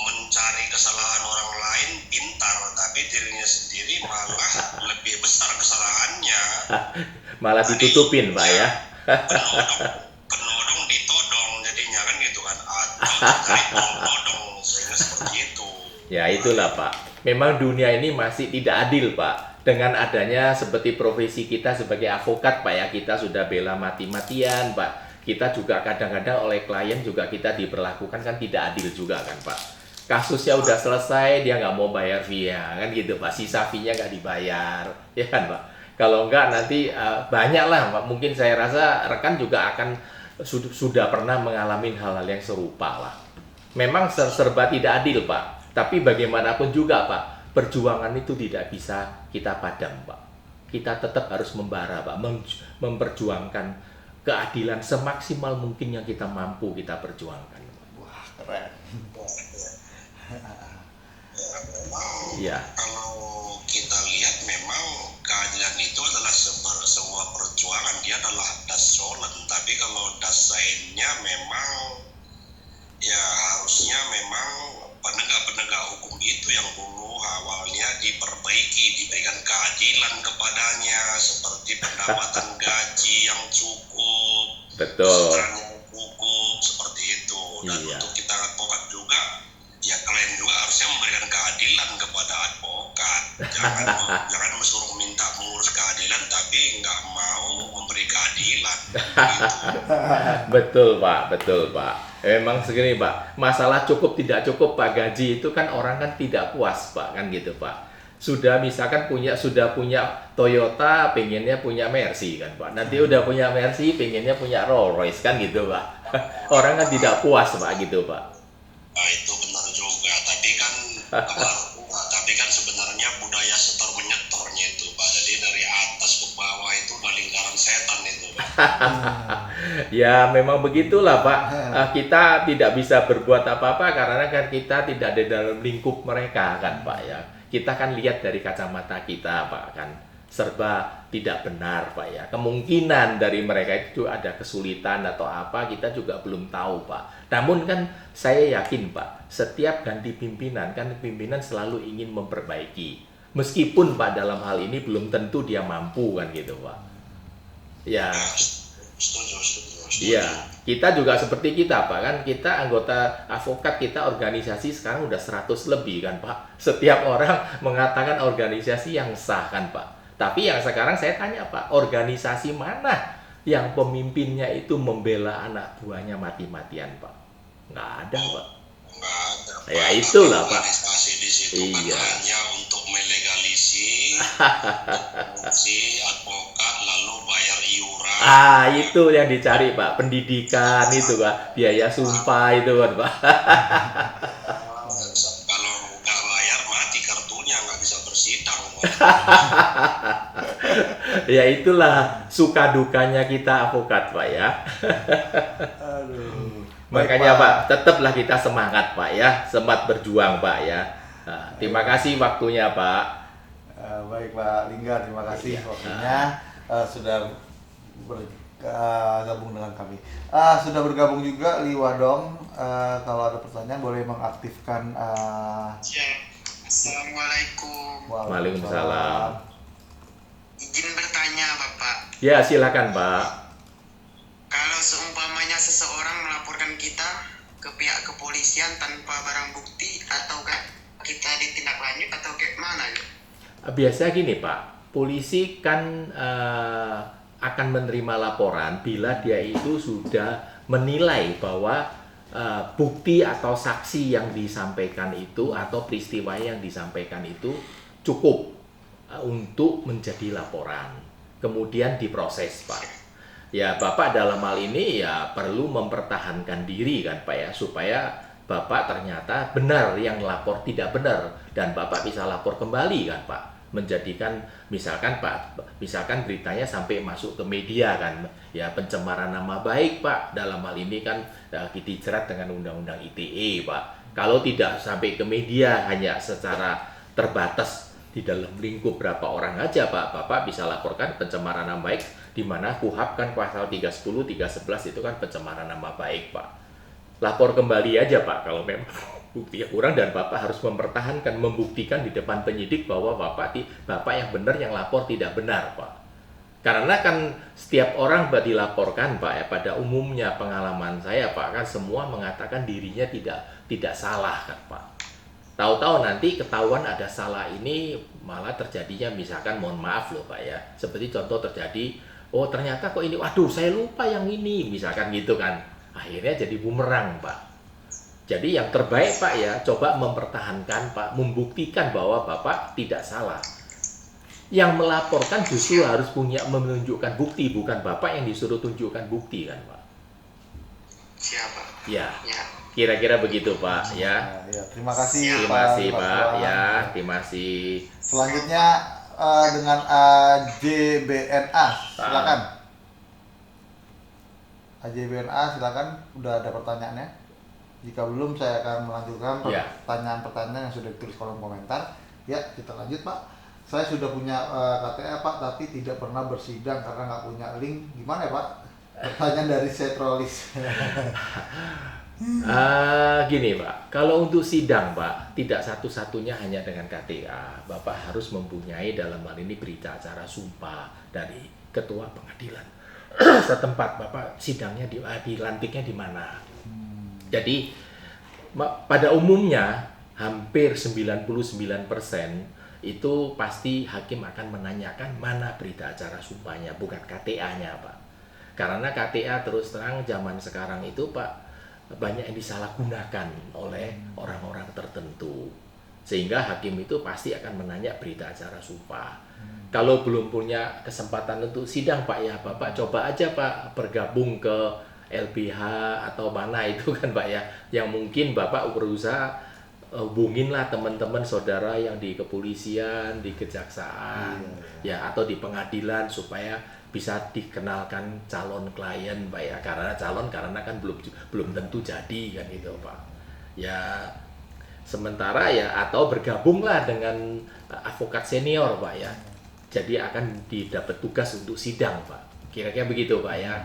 mencari kesalahan orang lain pintar, tapi dirinya sendiri malah lebih besar kesalahannya. Malah ditutupin Pak ya. Penodong ditodong jadinya kan gitu kan, atau cari todong sehingga seperti itu. Ya itulah Pak, memang dunia ini masih tidak adil Pak. Dengan adanya seperti profesi kita sebagai avokat Pak ya, kita sudah bela mati-matian Pak. Kita juga kadang-kadang oleh klien juga kita diperlakukan kan tidak adil juga kan Pak. Kasusnya udah selesai, dia nggak mau bayar via kan gitu Pak, sisa fee-nya nggak dibayar, ya kan Pak. Kalau nggak nanti banyak lah Pak, mungkin saya rasa rekan juga akan sudah pernah mengalami hal-hal yang serupa lah. Memang serba tidak adil Pak. Tapi bagaimanapun juga Pak, perjuangan itu tidak bisa kita padam Pak. Kita tetap harus membara Pak, memperjuangkan keadilan semaksimal mungkin yang kita mampu kita perjuangkan. Wah, keren. Ya. Kalau kita lihat memang keadilan itu adalah sebuah perjuangan, dia adalah dasolen. Tapi kalau dasainnya memang ya harusnya memang penegak-penegak hukum itu yang dulu awalnya diperbaiki, diberikan keadilan kepadanya seperti pendapatan gaji yang cukup, Betul. kesejahteraan yang cukup, seperti itu. Dan Iya. untuk kita advokat juga, ya kalian juga harusnya memberikan keadilan kepada advokat. Jangan suruh minta mengurus keadilan tapi nggak mau memberi keadilan. Gitu. Betul Pak. Memang segini Pak, masalah cukup tidak cukup Pak, gaji itu kan orang kan tidak puas Pak, kan gitu Pak. Sudah misalkan sudah punya Toyota, pengennya punya Mercy kan Pak. Nanti udah punya Mercy, pengennya punya Rolls Royce kan gitu Pak. Orang kan tidak puas Pak gitu Pak. Nah, itu benar juga, tapi kan sebenarnya budaya setor menyetornya itu Pak. Jadi dari atas ke bawah itu udah lingkaran setan itu Pak. Ya memang begitulah Pak. Kita tidak bisa berbuat apa-apa karena kan kita tidak ada dalam lingkup mereka kan Pak ya. Kita kan lihat dari kacamata kita Pak kan, serba tidak benar Pak ya. Kemungkinan dari mereka itu ada kesulitan atau apa kita juga belum tahu Pak. Namun kan saya yakin Pak, setiap ganti pimpinan kan pimpinan selalu ingin memperbaiki. Meskipun Pak dalam hal ini belum tentu dia mampu kan gitu Pak. Ya. Setuju. Iya, kita juga seperti kita Pak, kan kita anggota advokat, kita organisasi sekarang udah 100 lebih kan Pak. Setiap orang mengatakan organisasi yang sah kan Pak. Tapi yang sekarang saya tanya Pak, organisasi mana yang pemimpinnya itu membela anak buahnya mati-matian Pak? Nggak ada Pak. Nggak ada, Pak. Ya itulah Pak. Organisasi di situ kan Iya. hanya untuk melegalisir si advokat lalu bayar iuran. Itu yang dicari Pak, pendidikan itu Pak, biaya sumpah itu kan Pak. Kalau nggak bayar mati kartunya, nggak bisa bersidang. Ya itulah suka dukanya kita advokat Pak ya. Aduh. Makanya Pak, tetaplah kita semangat Pak ya, semangat berjuang Pak ya. Nah, terima kasih waktunya Pak. Baik Pak Linggar, terima kasih Iya. waktunya sudah bergabung dengan kami. Sudah bergabung juga Liwadong. Kalau ada pertanyaan boleh mengaktifkan. Ya. Assalamualaikum. Waalaikumsalam. Izin bertanya Bapak, Ya silakan Pak. kalau seumpamanya seseorang melaporkan kita ke pihak kepolisian tanpa barang bukti, ataukah kita ditindak lanjut atau kayak mana ya? Biasa gini Pak, polisi kan akan menerima laporan bila dia itu sudah menilai bahwa bukti atau saksi yang disampaikan itu atau peristiwa yang disampaikan itu cukup untuk menjadi laporan, kemudian diproses Pak. Ya Bapak dalam hal ini ya perlu mempertahankan diri kan Pak ya, supaya Bapak ternyata benar yang lapor tidak benar dan Bapak bisa lapor kembali kan Pak, menjadikan misalkan Pak, misalkan beritanya sampai masuk ke media kan ya, pencemaran nama baik Pak, dalam hal ini kan dijerat dengan undang-undang ITE Pak. Kalau tidak sampai ke media, hanya secara terbatas di dalam lingkup berapa orang aja Pak, Bapak bisa laporkan pencemaran nama baik, di mana KUHP kan pasal 310, 311 itu kan pencemaran nama baik Pak. Lapor kembali aja Pak kalau memang buktinya kurang, dan Bapak harus mempertahankan, membuktikan di depan penyidik bahwa Bapak yang benar, yang lapor tidak benar Pak. Karena kan setiap orang dilaporkan Pak ya, pada umumnya pengalaman saya Pak, kan semua mengatakan dirinya tidak salah kan Pak. Tahu-tahu nanti ketahuan ada salah, ini malah terjadinya misalkan, mohon maaf loh Pak ya, seperti contoh terjadi, oh ternyata kok ini, waduh saya lupa yang ini, misalkan gitu kan, akhirnya jadi bumerang Pak. Jadi yang terbaik Pak ya, coba mempertahankan Pak, membuktikan bahwa Bapak tidak salah. Yang melaporkan justru harus punya menunjukkan bukti, bukan Bapak yang disuruh tunjukkan bukti kan Pak. Siapa? Ya. Kira-kira begitu Pak ya. Ya, terima kasih Terima kasih Pak Tuan. ya, terima kasih. Selanjutnya dengan AJBNA, silakan. AJBNA silakan, udah ada pertanyaannya? Jika belum saya akan melanjutkan Ya. pertanyaan-pertanyaan yang sudah ditulis kolom komentar. Ya, kita lanjut Pak. Saya sudah punya KTA Pak, tapi tidak pernah bersidang karena nggak punya link. Gimana ya Pak? Pertanyaan dari Setrolis. Gini Pak, kalau untuk sidang Pak, tidak satu-satunya hanya dengan KTA. Bapak harus mempunyai dalam hal ini berita acara sumpah dari ketua pengadilan setempat. Bapak sidangnya dilantiknya di mana. Jadi pada umumnya hampir 99% itu pasti hakim akan menanyakan mana berita acara sumpahnya, bukan KTA-nya Pak. Karena KTA terus terang zaman sekarang itu Pak, banyak yang disalahgunakan oleh orang-orang tertentu, sehingga hakim itu pasti akan menanya berita acara sumpah. Kalau belum punya kesempatan untuk sidang Pak ya, Bapak coba aja Pak bergabung ke LBH atau mana itu kan Pak ya, yang mungkin Bapak berusaha hubunginlah teman-teman saudara yang di kepolisian, di kejaksaan, ya atau di pengadilan, supaya bisa dikenalkan calon klien Pak ya, karena kan belum tentu jadi kan itu Pak ya. Sementara ya, atau bergabunglah dengan advokat senior Pak ya, jadi akan didapat tugas untuk sidang Pak, kira-kira begitu Pak ya.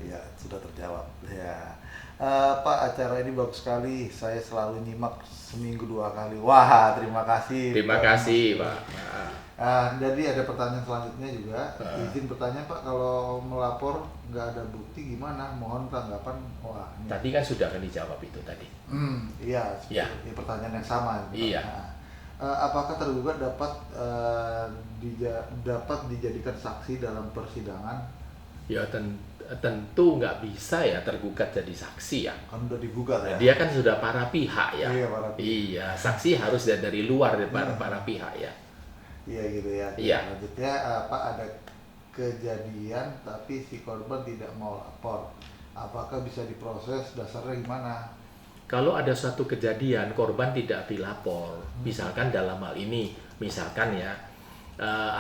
Ya, sudah terjawab ya. Pak, acara ini bagus sekali, saya selalu nyimak seminggu 2 kali. Wah, terima kasih. Terima kasih Pak. Jadi ada pertanyaan selanjutnya juga. Izin bertanya Pak, kalau melapor nggak ada bukti gimana? Mohon tanggapan. Wah, ini. Tadi kan sudah akan dijawab itu tadi. Iya, Ya. ini pertanyaan yang sama. Iya. Apakah tergugat dapat dijadikan saksi dalam persidangan? Ya tentu nggak bisa ya tergugat jadi saksi ya. Kan udah digugat ya. Dia kan sudah para pihak ya. Iya, para pihak. Iya, saksi harus dari luar dari para pihak ya. Iya gitu ya. Iya. Selanjutnya Pak, ada kejadian tapi si korban tidak mau lapor. Apakah bisa diproses? Dasarnya gimana? Kalau ada suatu kejadian korban tidak dilapor, misalkan dalam hal ini, misalkan ya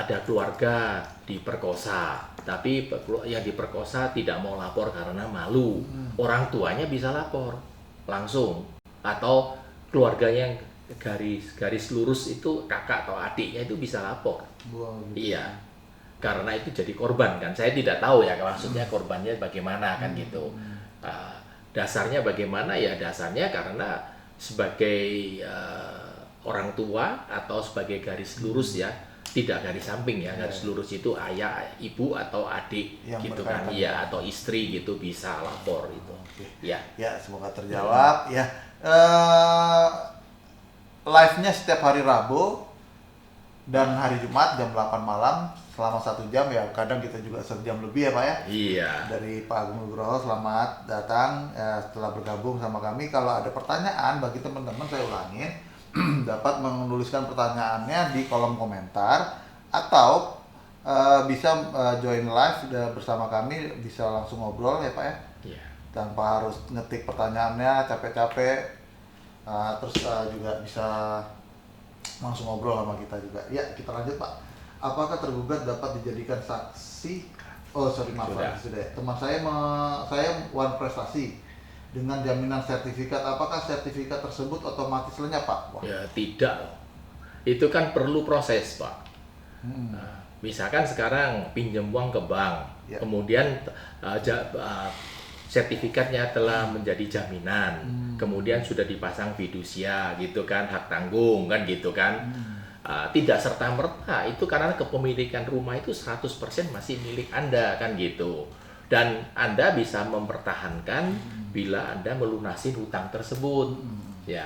ada keluarga diperkosa, tapi yang diperkosa tidak mau lapor karena malu, orang tuanya bisa lapor langsung, atau keluarganya yang garis lurus itu kakak atau adiknya itu bisa lapor. Wow, gitu. Iya, karena itu jadi korban kan. Saya tidak tahu ya maksudnya korbannya bagaimana kan gitu. Dasarnya bagaimana ya, dasarnya karena sebagai orang tua atau sebagai garis lurus ya, tidak garis samping ya, garis lurus itu ayah, ibu atau adik yang gitu kan, iya, atau istri gitu bisa lapor itu. Ya. Ya, semoga terjawab ya. Live-nya setiap hari Rabu dan hari Jumat jam 8 malam selama 1 jam ya, kadang kita juga 1 jam lebih ya Pak ya. Iya. Dari Pak Agung Nugroho, selamat datang setelah bergabung sama kami. Kalau ada pertanyaan bagi teman-teman, saya ulangin, dapat menuliskan pertanyaannya di kolom komentar atau bisa join live bersama kami, bisa langsung ngobrol ya Pak ya. Iya. Tanpa harus ngetik pertanyaannya capek-capek. Terus juga bisa langsung ngobrol sama kita juga. Ya, kita lanjut Pak. Apakah tergugat dapat dijadikan saksi? Oh sorry, maaf sudah. Teman saya One Prestasi dengan jaminan sertifikat. Apakah sertifikat tersebut otomatis lenyap Pak? Wah. Ya tidak. Itu kan perlu proses Pak. Nah, misalkan sekarang pinjam uang ke bank, Ya. kemudian sertifikatnya telah menjadi jaminan, kemudian sudah dipasang fidusia gitu kan, hak tanggung kan gitu kan. Tidak serta-merta itu karena kepemilikan rumah itu 100% masih milik Anda kan gitu. Dan Anda bisa mempertahankan bila Anda melunasi hutang tersebut. Ya,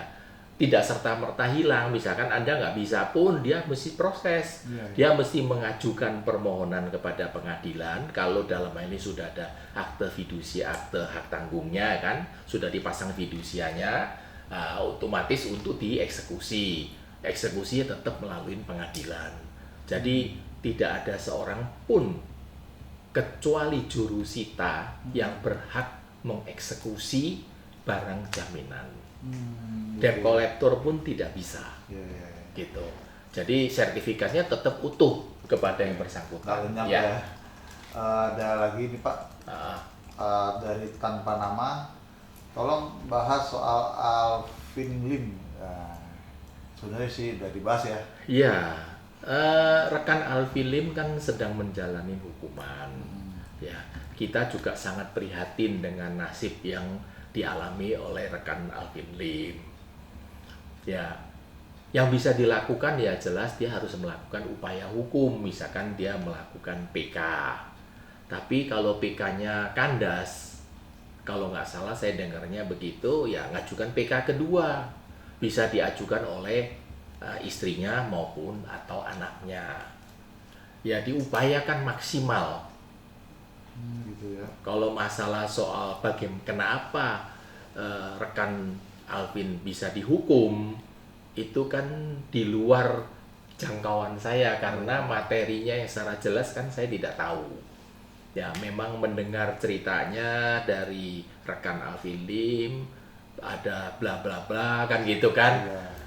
tidak serta-merta hilang. Misalkan Anda nggak bisa pun, dia mesti proses. Dia mesti mengajukan permohonan kepada pengadilan. Kalau dalam hal ini sudah ada akte fidusia, akte hak tanggungnya kan, sudah dipasang fidusianya, otomatis untuk dieksekusi. Eksekusinya tetap melalui pengadilan. Jadi tidak ada seorang pun kecuali jurusita yang berhak mengeksekusi barang jaminan. Debt collector pun tidak bisa, gitu. Jadi sertifikatnya tetap utuh kepada yang bersangkutan. Ya. Ada lagi nih Pak, dari tanpa nama, tolong bahas soal Alvin Lim. Sebenarnya sih udah dibahas ya. Iya, rekan Alvin Lim kan sedang menjalani hukuman. Ya, kita juga sangat prihatin dengan nasib yang dialami oleh rekan Alvin Lim. Ya, yang bisa dilakukan ya jelas dia harus melakukan upaya hukum, misalkan dia melakukan PK. Tapi kalau PK-nya kandas, kalau nggak salah saya dengarnya begitu, ya ngajukan PK kedua, bisa diajukan oleh istrinya maupun atau anaknya. Ya diupayakan maksimal. Gitu ya. Kalau masalah soal kenapa rekan Alvin bisa dihukum, itu kan di luar jangkauan saya karena materinya yang secara jelas kan saya tidak tahu. Ya memang mendengar ceritanya dari rekan Alvin Lim, ada bla bla bla kan gitu kan.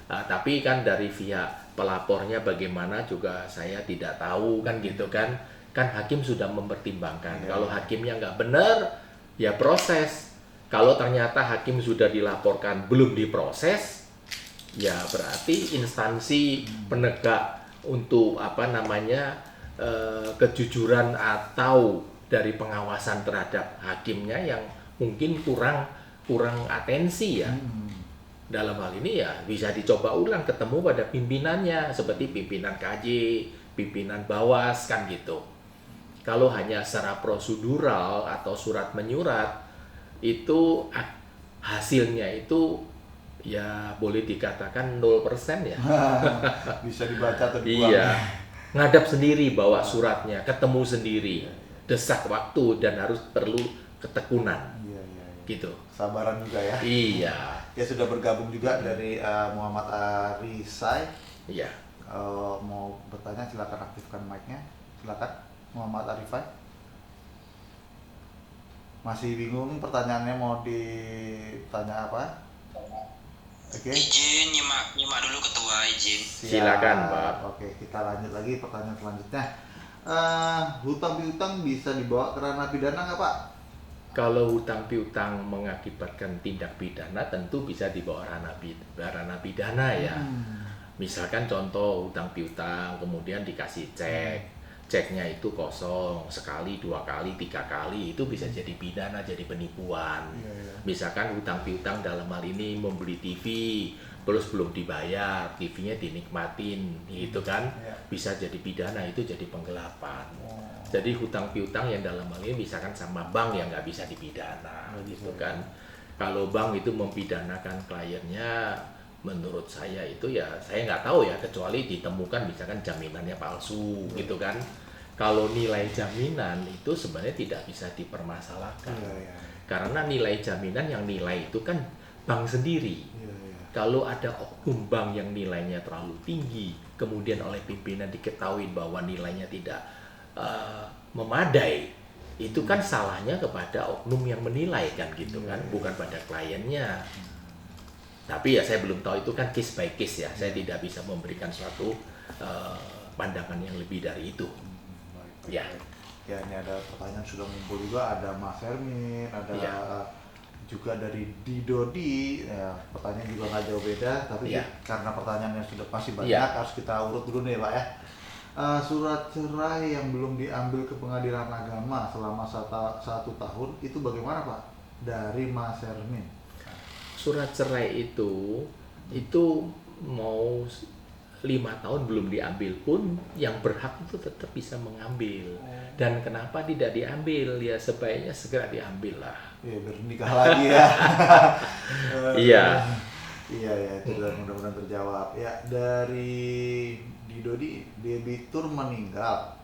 Tapi kan dari pihak pelapornya bagaimana juga saya tidak tahu kan gitu kan. Kan hakim sudah mempertimbangkan. Kalau hakimnya nggak benar, ya proses. Kalau ternyata hakim sudah dilaporkan belum diproses, ya berarti instansi penegak untuk kejujuran atau dari pengawasan terhadap hakimnya yang mungkin kurang atensi ya. Dalam hal ini ya bisa dicoba ulang, ketemu pada pimpinannya seperti pimpinan KJ, pimpinan Bawas kan gitu. Kalau hanya secara prosedural atau surat menyurat itu hasilnya itu ya boleh dikatakan 0% ya. Bisa dibaca atau dibuang. Iya. Ngadap sendiri bawa suratnya, ketemu sendiri. Desak waktu dan harus perlu ketekunan. Iya, iya, iya. Gitu. Sabaran juga ya. Iya. Ya sudah bergabung juga dari Muhammad Arisai. Iya. Mau bertanya silakan aktifkan mic-nya. Silakan Muhammad Arifai. Masih bingung pertanyaannya mau ditanya apa? Oke. Izin nyimak dulu ketua, izin. Silakan, Pak. Oke, kita lanjut lagi pertanyaan selanjutnya. Hutang piutang bisa dibawa ke ranah pidana nggak, Pak? Kalau hutang piutang mengakibatkan tindak pidana tentu bisa dibawa ranah pidana ya. Misalkan contoh hutang piutang kemudian dikasih cek. Ceknya itu kosong, sekali, 2 kali, 3 kali, itu bisa jadi pidana, jadi penipuan. Misalkan hutang piutang dalam hal ini membeli TV, terus belum dibayar, TV-nya dinikmatin, gitu kan, bisa jadi pidana, itu jadi penggelapan. Jadi hutang piutang yang dalam hal ini misalkan sama bank yang nggak bisa dipidana, gitu kan. Kalau bank itu mempidanakan kliennya, menurut saya itu ya saya nggak tahu ya, kecuali ditemukan misalkan jaminannya palsu, gitu kan. Kalau nilai jaminan itu sebenarnya tidak bisa dipermasalahkan, karena nilai jaminan yang nilai itu kan bank sendiri. Kalau ada oknum bank yang nilainya terlalu tinggi, kemudian oleh pimpinan diketahui bahwa nilainya tidak memadai, itu kan salahnya kepada oknum yang menilai kan gitu kan, bukan pada kliennya. Tapi ya saya belum tahu, itu kan case by case ya, saya tidak bisa memberikan suatu pandangan yang lebih dari itu. Ya. Ya, ini ada pertanyaan sudah ngumpul juga, ada Mas Hermin, ada juga dari Didodi. Ya, pertanyaan juga nggak jauh beda, tapi karena pertanyaannya sudah pasti banyak, harus kita urut dulu nih, Pak ya. Surat cerai yang belum diambil ke pengadilan agama selama 1 tahun itu bagaimana, Pak? Dari Mas Hermin. Surat cerai itu mau 5 tahun belum diambil pun yang berhak itu tetap bisa mengambil. Dan kenapa tidak diambil? Ya sebaiknya segera diambil lah. Iya, bernikah lagi ya. Iya. Iya, itu mudah-mudahan terjawab. Ya, dari Didodi, debitur meninggal.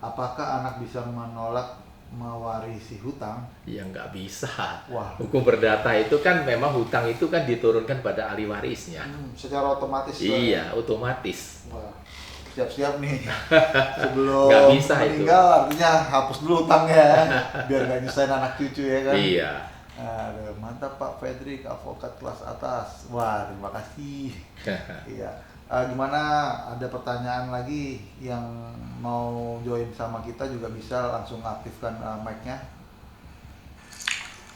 Apakah anak bisa menolak mewarisi hutang? Ya nggak bisa. Wah. Hukum perdata itu kan memang hutang itu kan diturunkan pada ahli warisnya. Secara otomatis. Iya, otomatis. Wah. Siap-siap nih. Sebelum nggak bisa meninggal itu. artinya hapus dulu hutangnya biar nggak nyusahin anak cucu ya kan. Iya. Aduh, mantap Pak Fredrik, advokat kelas atas. Wah, terima kasih. Iya. Gimana, ada pertanyaan lagi yang mau join sama kita juga bisa langsung aktifkan mic-nya.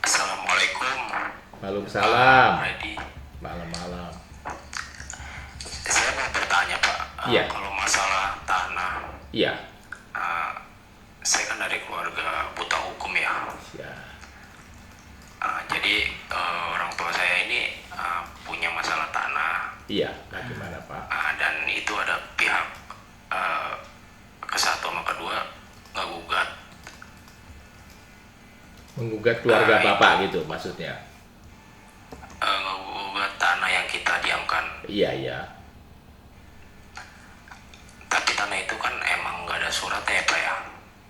Assalamualaikum. Waalaikumsalam. Ready. Malam-malam. Saya mau bertanya, Pak. Iya. Kalau masalah tanah, Iya. saya kan dari keluarga buta hukum ya. Ya. Jadi orang tua saya ini punya masalah tanah. Iya. Bagaimana Pak? Dan itu ada pihak ke-1 sama ke-2 nggak gugat. Menggugat keluarga Bapak gitu maksudnya? Nggak gugat tanah yang kita diamkan. Iya, iya. Tapi tanah itu kan emang nggak ada suratnya ya, Pak ya.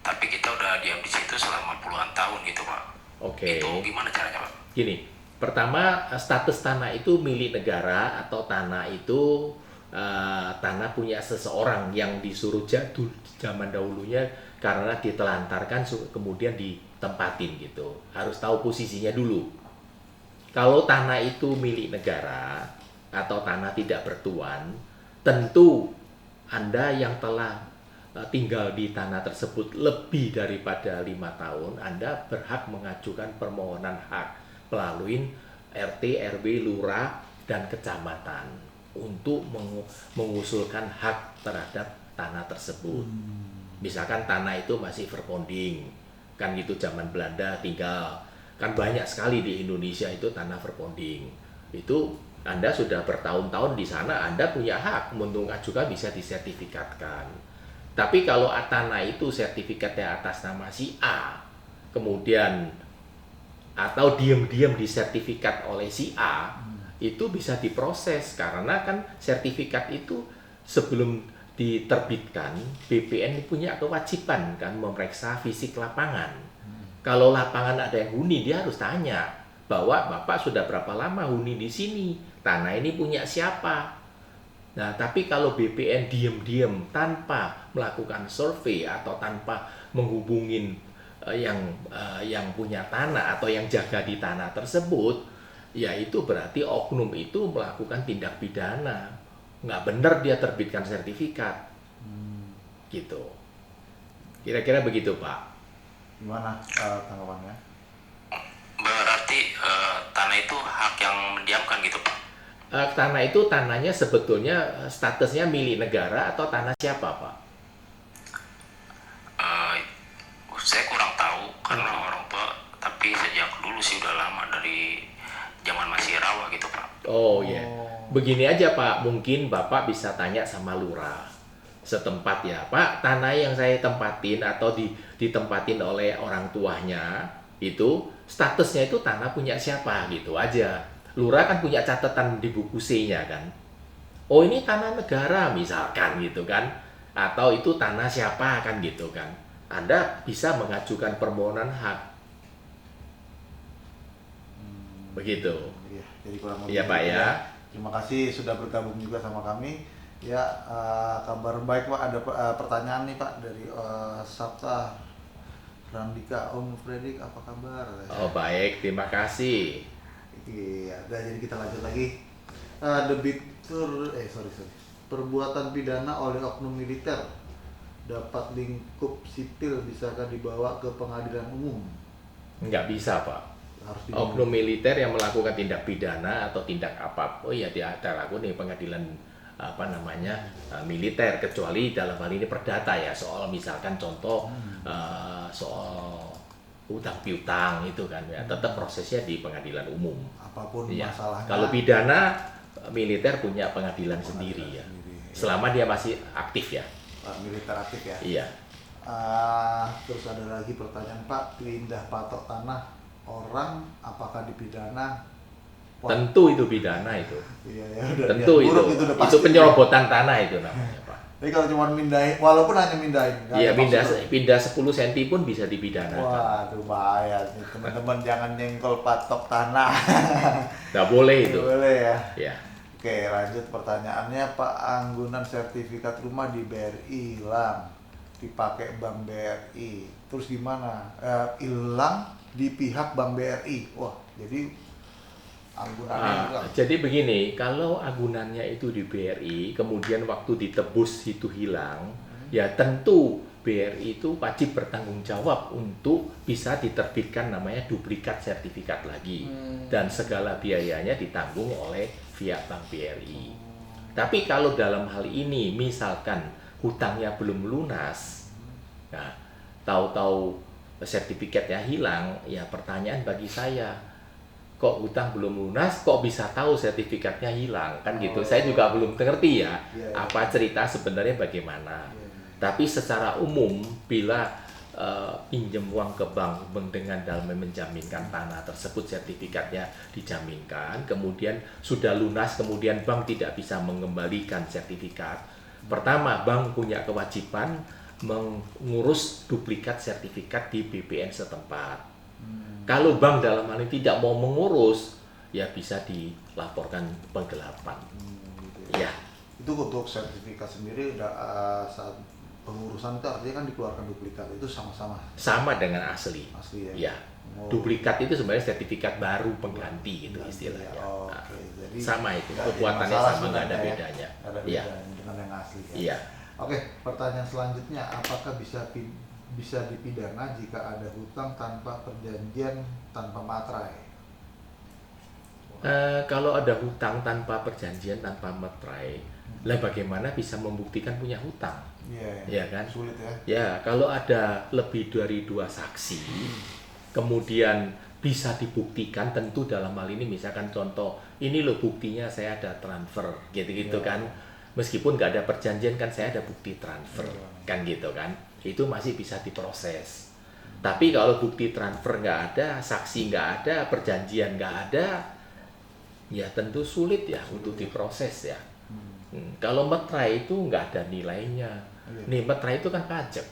Tapi kita udah diam di situ selama puluhan tahun gitu, Pak. Oke. Itu gimana caranya, Pak? Gini, pertama status tanah itu milik negara atau tanah itu tanah punya seseorang yang disuruh jadul zaman dahulunya karena ditelantarkan kemudian ditempatin gitu. Harus tahu posisinya dulu. Kalau tanah itu milik negara atau tanah tidak bertuan, tentu Anda yang telah tinggal di tanah tersebut lebih daripada 5 tahun, Anda berhak mengajukan permohonan hak melalui RT, RW, lurah, dan kecamatan untuk mengusulkan hak terhadap tanah tersebut. Misalkan tanah itu masih verponding, kan gitu zaman Belanda tinggal, kan banyak sekali di Indonesia itu tanah verponding. Itu Anda sudah bertahun-tahun di sana, Anda punya hak untuk mengajukan, bisa disertifikatkan. Tapi kalau tanah itu sertifikatnya atas nama si A, kemudian atau diam-diam disertifikat oleh si A, itu bisa diproses karena kan sertifikat itu sebelum diterbitkan BPN punya kewajiban kan memeriksa fisik lapangan. Kalau lapangan ada yang huni, dia harus tanya bahwa Bapak sudah berapa lama huni di sini, tanah ini punya siapa. Nah, tapi kalau BPN diam-diam tanpa melakukan survei atau tanpa menghubungin yang punya tanah atau yang jaga di tanah tersebut, ya itu berarti oknum itu melakukan tindak pidana. Nggak benar dia terbitkan sertifikat. Gitu. Kira-kira begitu, Pak. Gimana tanggapannya? Berarti tanah itu hak yang mendiamkan gitu, Pak? Tanah itu tanahnya sebetulnya statusnya milik negara atau tanah siapa, Pak? Saya kurang tahu karena orang tua, tapi sejak dulu sih udah lama dari zaman masih rawa gitu, Pak. Oh ya, begini aja Pak, mungkin Bapak bisa tanya sama lurah setempat ya, Pak, tanah yang saya tempatin atau ditempatin oleh orang tuanya itu statusnya itu tanah punya siapa gitu aja. Lurah kan punya catatan di buku C-nya kan. Oh ini tanah negara misalkan gitu kan, atau itu tanah siapa kan gitu kan. Anda bisa mengajukan permohonan hak. Begitu. Iya, jadi kurang lebih. Iya Pak ya. Terima kasih sudah bergabung juga sama kami. Ya, kabar baik Pak. Ada pertanyaan nih Pak dari Sabta Randika. Om Fredik, apa kabar? Oh baik, terima kasih. Iya, jadi kita lanjut lagi. Debitur, sorry. Perbuatan pidana oleh oknum militer dapat lingkup sipil bisakah dibawa ke pengadilan umum? Nggak bisa Pak. Harus Oknum militer yang melakukan tindak pidana atau tindak apapun ya dia lakukan di pengadilan militer, kecuali dalam hal ini perdata ya, soal misalkan contoh soal utang piutang itu kan ya, tetap prosesnya di pengadilan umum. Apapun ya. masalahnya. Kalau pidana militer punya pengadilan sendiri ya, selama dia masih aktif ya. Militer aktif ya. Iya. Terus ada lagi pertanyaan Pak, pindah patok tanah orang apakah dipidana? Tentu itu pidana itu. Iya ya udah. Tentu ya, itu. Udah Itu penyerobotan tanah itu namanya Pak. Tapi kalau cuma mindahin, walaupun hanya mindahin. Iya, pindah 10 cm pun bisa dipidanakan. Waduh bahaya nih teman-teman, jangan nyenggol patok tanah. Nggak boleh itu. Nggak boleh ya. Ya. Oke, lanjut pertanyaannya Pak, anggunan sertifikat rumah di BRI hilang, dipakai Bank BRI, terus gimana? Hilang di pihak Bank BRI, wah jadi anggunannya hilang. Jadi begini, kalau anggunannya itu di BRI, kemudian waktu ditebus itu hilang, ya tentu BRI itu wajib bertanggung jawab untuk bisa diterbitkan namanya duplikat sertifikat lagi, dan segala biayanya ditanggung oleh pihak Bank BRI. Tapi kalau dalam hal ini misalkan hutangnya belum lunas, nah tahu-tahu sertifikatnya hilang, ya pertanyaan bagi saya, kok hutang belum lunas, kok bisa tahu sertifikatnya hilang kan gitu. Saya juga belum ngerti ya apa cerita sebenarnya bagaimana. Tapi secara umum bila pinjam uang ke bank dengan dalam menjaminkan tanah tersebut sertifikatnya dijaminkan, kemudian sudah lunas, kemudian bank tidak bisa mengembalikan sertifikat. Pertama, bank punya kewajiban mengurus duplikat sertifikat di BPN setempat. Kalau bank dalam hal ini tidak mau mengurus, ya bisa dilaporkan penggelapan. Gitu ya. Itu untuk sertifikat sendiri udah saat pengurusan itu artinya kan dikeluarkan duplikat, itu sama dengan asli. Asli ya. Ya. Duplikat itu sebenarnya sertifikat baru pengganti gitu istilahnya. Jadi sama itu, kekuatannya sama, nggak ada bedanya. Ada Iya. bedanya dengan yang asli. Ya? Iya. Oke, pertanyaan selanjutnya, apakah bisa dipidana jika ada hutang tanpa perjanjian, tanpa materai? Kalau ada hutang tanpa perjanjian, tanpa materai, lah bagaimana bisa membuktikan punya hutang? Ya kan? Sulit ya. Ya, kalau ada lebih dari 2 saksi, kemudian bisa dibuktikan, tentu dalam hal ini misalkan contoh, ini loh buktinya saya ada transfer, gitu-gitu kan. Meskipun nggak ada perjanjian kan saya ada bukti transfer, kan gitu kan. Itu masih bisa diproses. Tapi kalau bukti transfer nggak ada, saksi nggak ada, perjanjian nggak ada, ya tentu sulit ya untuk diproses ya. Kalau meterai itu nggak ada nilainya. Nih meterai itu kan pajak.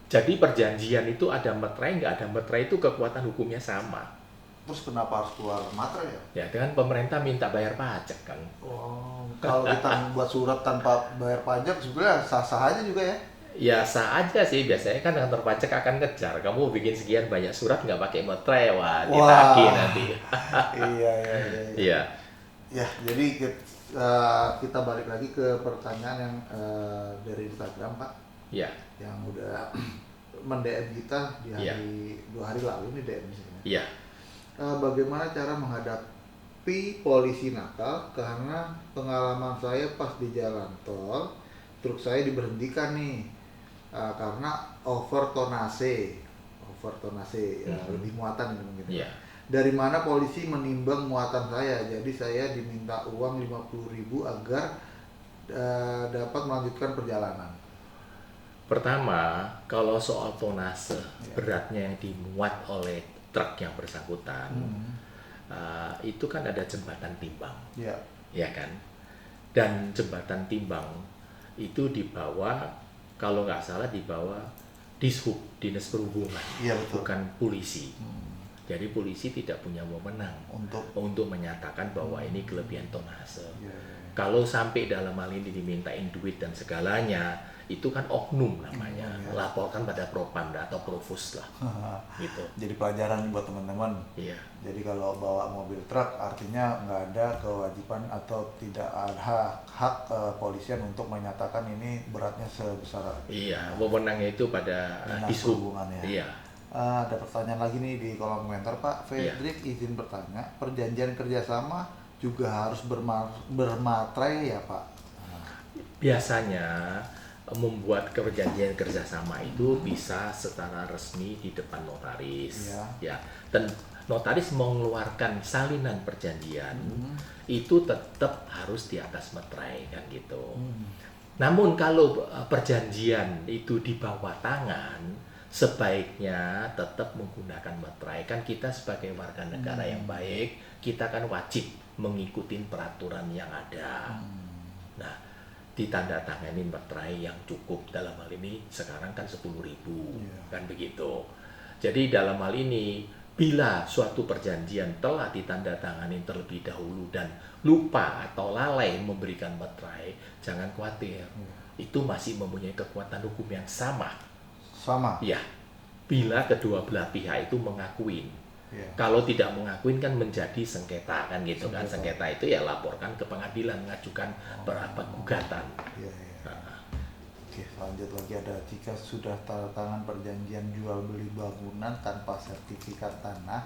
Jadi perjanjian itu ada meterai, nggak ada meterai itu kekuatan hukumnya sama. Terus kenapa harus keluar materai ya? Ya dengan pemerintah minta bayar pajak kan. Oh, kalau kita membuat surat tanpa bayar pajak sebenarnya sah-sah aja juga ya? Ya sah aja sih, biasanya kan kantor pajak akan kejar. Kamu bikin sekian banyak surat nggak pakai meterai, wah ditagih nanti. Iya. Iya. Ya, jadi kita balik lagi ke pertanyaan yang dari Instagram, Pak. Iya. Yang udah mend-DM kita di hari 2 hari lalu nih DM misalnya. Iya. Bagaimana cara menghadapi polisi nakal karena pengalaman saya pas di jalan tol, truk saya diberhentikan nih karena overtonase ya, lebih muatan itu mungkin. Iya. Dari mana polisi menimbang muatan saya? Jadi saya diminta uang 50.000 agar dapat melanjutkan perjalanan. Pertama, kalau soal tonase beratnya yang dimuat oleh truk yang bersangkutan, itu kan ada jembatan timbang, ya kan? Dan jembatan timbang itu dibawa, kalau nggak salah dibawa Dishub, Dinas Perhubungan, bukan polisi. Jadi polisi tidak punya wewenang untuk menyatakan bahwa ini kelebihan tonase. Kalau sampai dalam hal ini dimintain duit dan segalanya, itu kan oknum namanya, laporkan pada Propamda atau Provos lah, gitu. Jadi pelajaran buat teman-teman. Iya. Jadi kalau bawa mobil truk artinya nggak ada kewajiban atau tidak ada hak kepolisian untuk menyatakan ini beratnya sebesar. Iya, wewenangnya itu pada Dishub. Iya. Ada pertanyaan lagi nih di kolom komentar, Pak Fredrik izin bertanya, perjanjian kerjasama juga harus bermaterai ya Pak? Biasanya membuat perjanjian kerjasama itu bisa secara resmi di depan notaris, ya. Dan notaris mengeluarkan salinan perjanjian itu tetap harus di atas meterai kan gitu. Namun kalau perjanjian itu di bawah tangan, sebaiknya tetap menggunakan meterai. Kan kita sebagai warga negara yang baik, kita kan wajib mengikuti peraturan yang ada. Nah, ditandatangani meterai yang cukup, dalam hal ini sekarang kan 10.000, kan begitu. Jadi dalam hal ini, bila suatu perjanjian telah ditandatangani terlebih dahulu dan lupa atau lalai memberikan meterai, jangan khawatir. Itu masih mempunyai kekuatan hukum yang sama. Ya, bila kedua belah pihak itu mengakuin. Kalau tidak mengakuin kan menjadi sengketa kan gitu kan. Sengketa itu ya laporkan ke pengadilan, mengajukan gugatan. Oke, lanjut lagi ada, jika sudah tanda tangan perjanjian jual beli bangunan tanpa sertifikat tanah,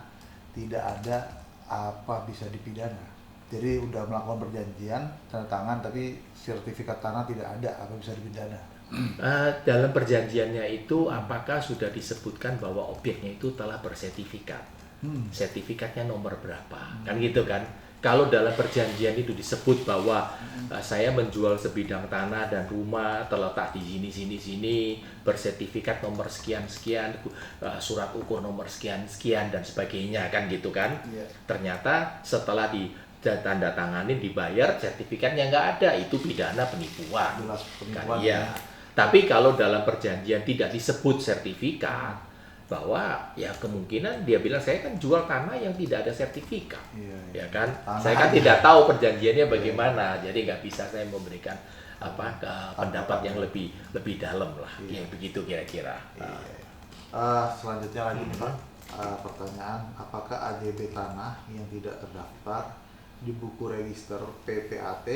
tidak ada apa bisa dipidana. Jadi udah melakukan perjanjian tanda tangan tapi sertifikat tanah tidak ada, apa bisa dipidana? Dalam perjanjiannya itu apakah sudah disebutkan bahwa objeknya itu telah bersertifikat? Sertifikatnya nomor berapa? Kan gitu kan? Kalau dalam perjanjian itu disebut bahwa saya menjual sebidang tanah dan rumah terletak di sini, bersertifikat nomor sekian-sekian, surat ukur nomor sekian-sekian dan sebagainya kan gitu kan? Ternyata setelah tanda tanganin dibayar, sertifikatnya nggak ada, itu pidana penipuan. Kan, iya. Tapi kalau dalam perjanjian tidak disebut sertifikat, bahwa ya kemungkinan dia bilang saya kan jual tanah yang tidak ada sertifikat, ya kan? Saya kan tidak tahu perjanjiannya bagaimana, jadi nggak bisa saya memberikan pendapat yang lebih dalam lah, yang begitu kira-kira. Selanjutnya lagi nih Pak, pertanyaan, apakah AJB tanah yang tidak terdaftar di buku register PPAT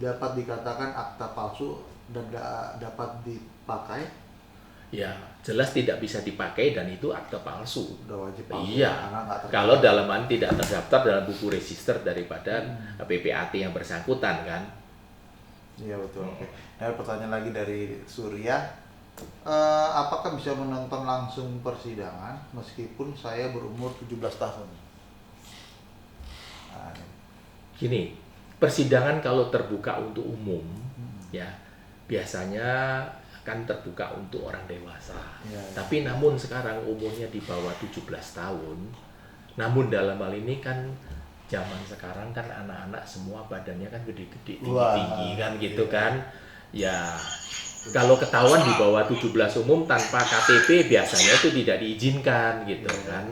dapat dikatakan akta palsu dan dapat dipakai? Ya, jelas tidak bisa dipakai dan itu akta palsu. Udah wajib palsu. Iya. Kalau dalam tidak terdaftar dalam buku register daripada PPAT yang bersangkutan kan. Iya betul. Nah, pertanyaan lagi dari Surya. Apakah bisa menonton langsung persidangan meskipun saya berumur 17 tahun? Gini, persidangan kalau terbuka untuk umum ya biasanya kan terbuka untuk orang dewasa. Ya. Tapi namun sekarang umurnya di bawah 17 tahun. Namun dalam hal ini kan zaman sekarang kan anak-anak semua badannya kan gede-gede, tinggi-tinggi kan gitu kan. Ya kalau ketahuan di bawah 17 umum tanpa KTP biasanya itu tidak diizinkan gitu kan.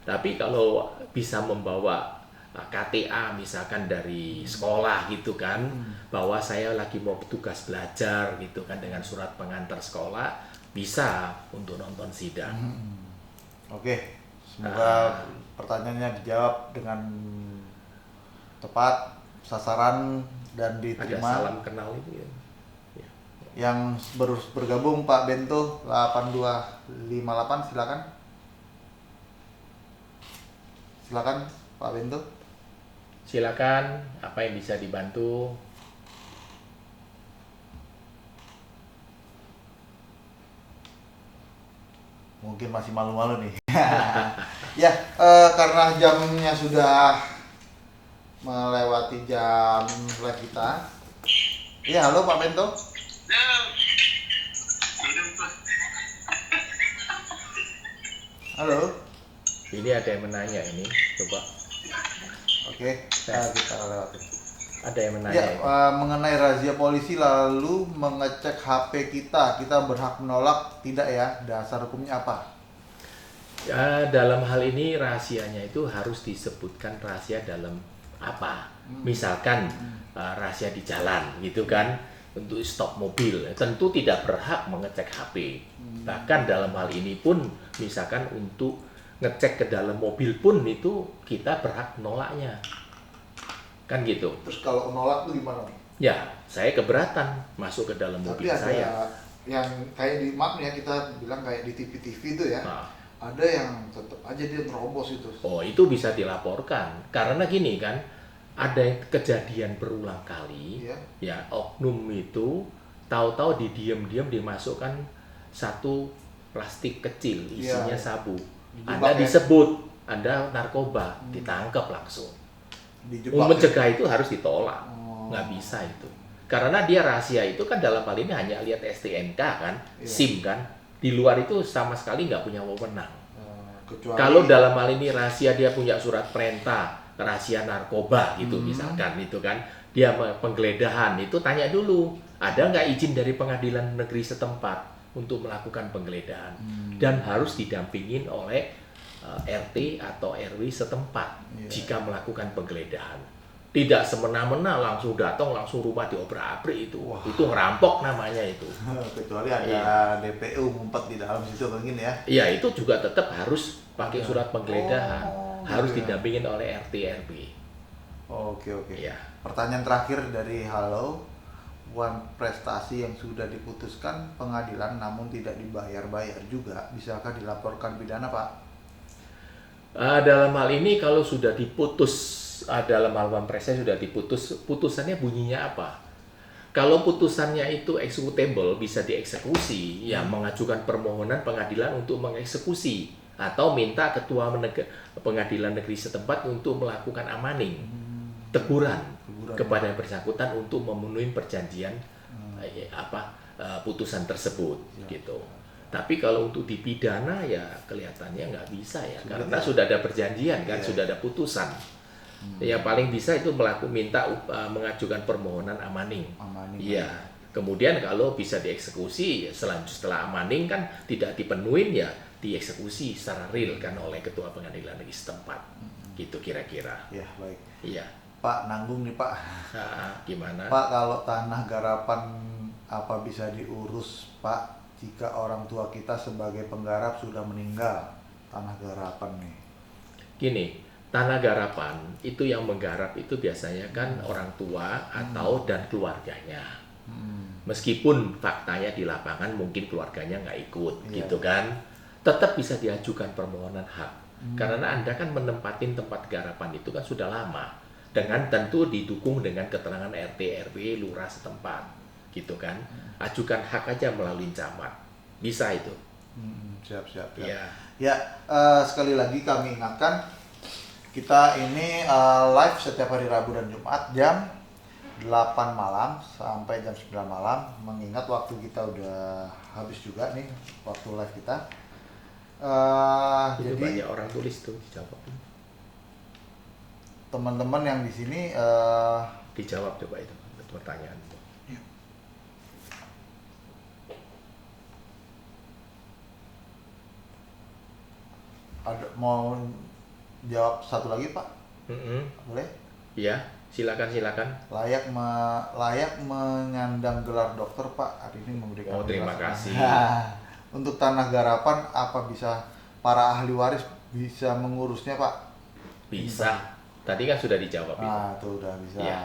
Tapi kalau bisa membawa KTA misalkan dari sekolah gitu kan, bahwa saya lagi mau tugas belajar gitu kan dengan surat pengantar sekolah, bisa untuk nonton sidang. Oke, semoga pertanyaannya dijawab dengan tepat, sasaran, dan Ada diterima. salam kenal itu ya. Yang baru bergabung Pak Bento 8258, silakan. Silakan Pak Bento. Silakan, apa yang bisa dibantu? Mungkin masih malu-malu nih. Ya, karena jamnya sudah melewati jam live kita. Ya, halo Pak Bento. Halo. Ini ada yang menanya ini, coba. Oke, kita lewati. Ada yang menanya Ya, ini. mengenai razia polisi lalu mengecek HP kita berhak menolak tidak ya? Dasar hukumnya apa? Ya, dalam hal ini rahasianya itu harus disebutkan rahasia dalam apa? Misalkan rahasia di jalan gitu kan, untuk stop mobil, tentu tidak berhak mengecek HP. Bahkan dalam hal ini pun, misalkan untuk ngecek ke dalam mobil pun itu kita berhak menolaknya. Kan gitu. Terus kalau menolak itu gimana? Ya, saya keberatan masuk ke dalam mobil Tapi ada saya. yang kayak di maaf ya, kita bilang kayak di TV-TV itu ya. Nah, Ada yang tetap aja dia terobos itu. oh, itu bisa dilaporkan. Karena gini kan, ada kejadian berulang kali, Iya. ya oknum itu tahu-tahu diam-diam dimasukkan satu plastik kecil isinya Iya. sabu. Dijebak Anda ya? disebut Anda narkoba, ditangkap langsung. Dijebak. Mencegah itu harus ditolak, Oh. nggak bisa itu. Karena dia rahasia itu kan dalam hal ini hanya lihat STNK kan, Iya. SIM kan. Di luar itu sama sekali nggak punya wewenang. Kecuali Kalau dalam hal ini rahasia dia punya surat perintah, rahasia narkoba gitu misalkan itu kan, dia penggeledahan itu tanya dulu, ada nggak izin dari pengadilan negeri setempat untuk melakukan penggeledahan, dan harus didampingin oleh RT atau RW setempat Iya. jika melakukan penggeledahan. Tidak semena-mena langsung datang langsung rumah diobrak-abrik itu, Wah. itu ngerampok namanya itu. kecuali ada Iya. DPU ngumpet di dalam situ mungkin ya. Iya, itu juga tetap harus pakai surat penggeledahan, Oh, harus gitu ya. didampingin oleh RT RW. Oke. Iya. Pertanyaan terakhir dari Halo. Prestasi yang sudah diputuskan pengadilan namun tidak dibayar juga, bisakah dilaporkan pidana, Pak? Dalam hal ini kalau sudah diputus, dalam hal presnya sudah diputus, putusannya bunyinya apa? Kalau putusannya itu executable, bisa dieksekusi, ya mengajukan permohonan pengadilan untuk mengeksekusi atau minta ketua pengadilan negeri setempat untuk melakukan amaning, teguran kepada yang bersangkutan untuk memenuhi perjanjian putusan tersebut gitu. Tapi kalau untuk dipidana ya kelihatannya nggak bisa ya, karena sudah ada perjanjian kan, sudah ada putusan. Ya paling bisa itu minta mengajukan permohonan amaning. Iya. Kemudian kalau bisa dieksekusi setelah amaning kan tidak dipenuhin ya dieksekusi secara real kan oleh ketua pengadilan negeri setempat. Gitu kira-kira. Ya, baik. Iya. Pak, nanggung nih, Pak. Gimana? Pak, kalau tanah garapan apa bisa diurus, Pak, jika orang tua kita sebagai penggarap sudah meninggal? Tanah garapan nih. Gini, tanah garapan itu yang menggarap itu biasanya kan orang tua atau dan keluarganya. Meskipun faktanya di lapangan mungkin keluarganya nggak ikut, gitu kan, tetap bisa diajukan permohonan hak. Karena Anda kan menempatin tempat garapan itu kan sudah lama, dengan tentu didukung dengan keterangan RT RW lurah setempat, gitu kan. Ajukan hak aja melalui camat, bisa itu. Siap. Ya. Ya, sekali lagi kami ingatkan, kita ini live setiap hari Rabu dan Jumat jam 8 malam sampai jam 9 malam, mengingat waktu kita udah habis juga nih waktu live kita. Itu Jadi banyak orang tulis tuh dijawab. teman-teman yang di sini Dijawab coba itu pertanyaan. ada mau jawab satu lagi Pak, boleh? Iya, silakan. Layak menyandang gelar dokter Pak, hari ini memberikan Oh, terima penjelasan. kasih. Untuk tanah garapan, apa bisa para ahli waris bisa mengurusnya Pak? Bisa. Tadi kan sudah dijawab itu. Nah itu udah bisa. Iya.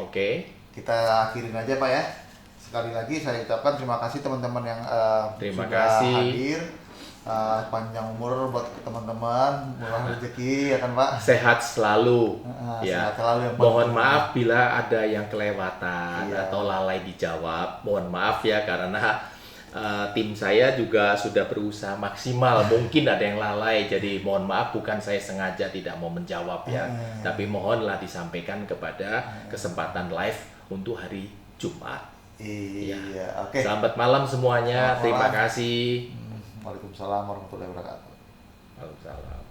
Oke. Kita akhirin aja Pak ya. Sekali lagi saya ucapkan terima kasih teman-teman yang Terima sudah kasih. hadir. Panjang umur buat teman-teman, murah rezeki ya kan Pak. Sehat selalu. Ya. Sehat selalu yang Mohon paling maaf bila ada yang kelewatan Iya. atau lalai dijawab. Mohon maaf ya karena tim saya juga sudah berusaha maksimal. Mungkin ada yang lalai, jadi mohon maaf, bukan saya sengaja tidak mau menjawab ya. Tapi mohonlah disampaikan kepada kesempatan live untuk hari Jumat. Iya, oke. Selamat malam semuanya. Selamat Terima malam. kasih. Waalaikumsalam warahmatullahi wabarakatuh. Waalaikumsalam.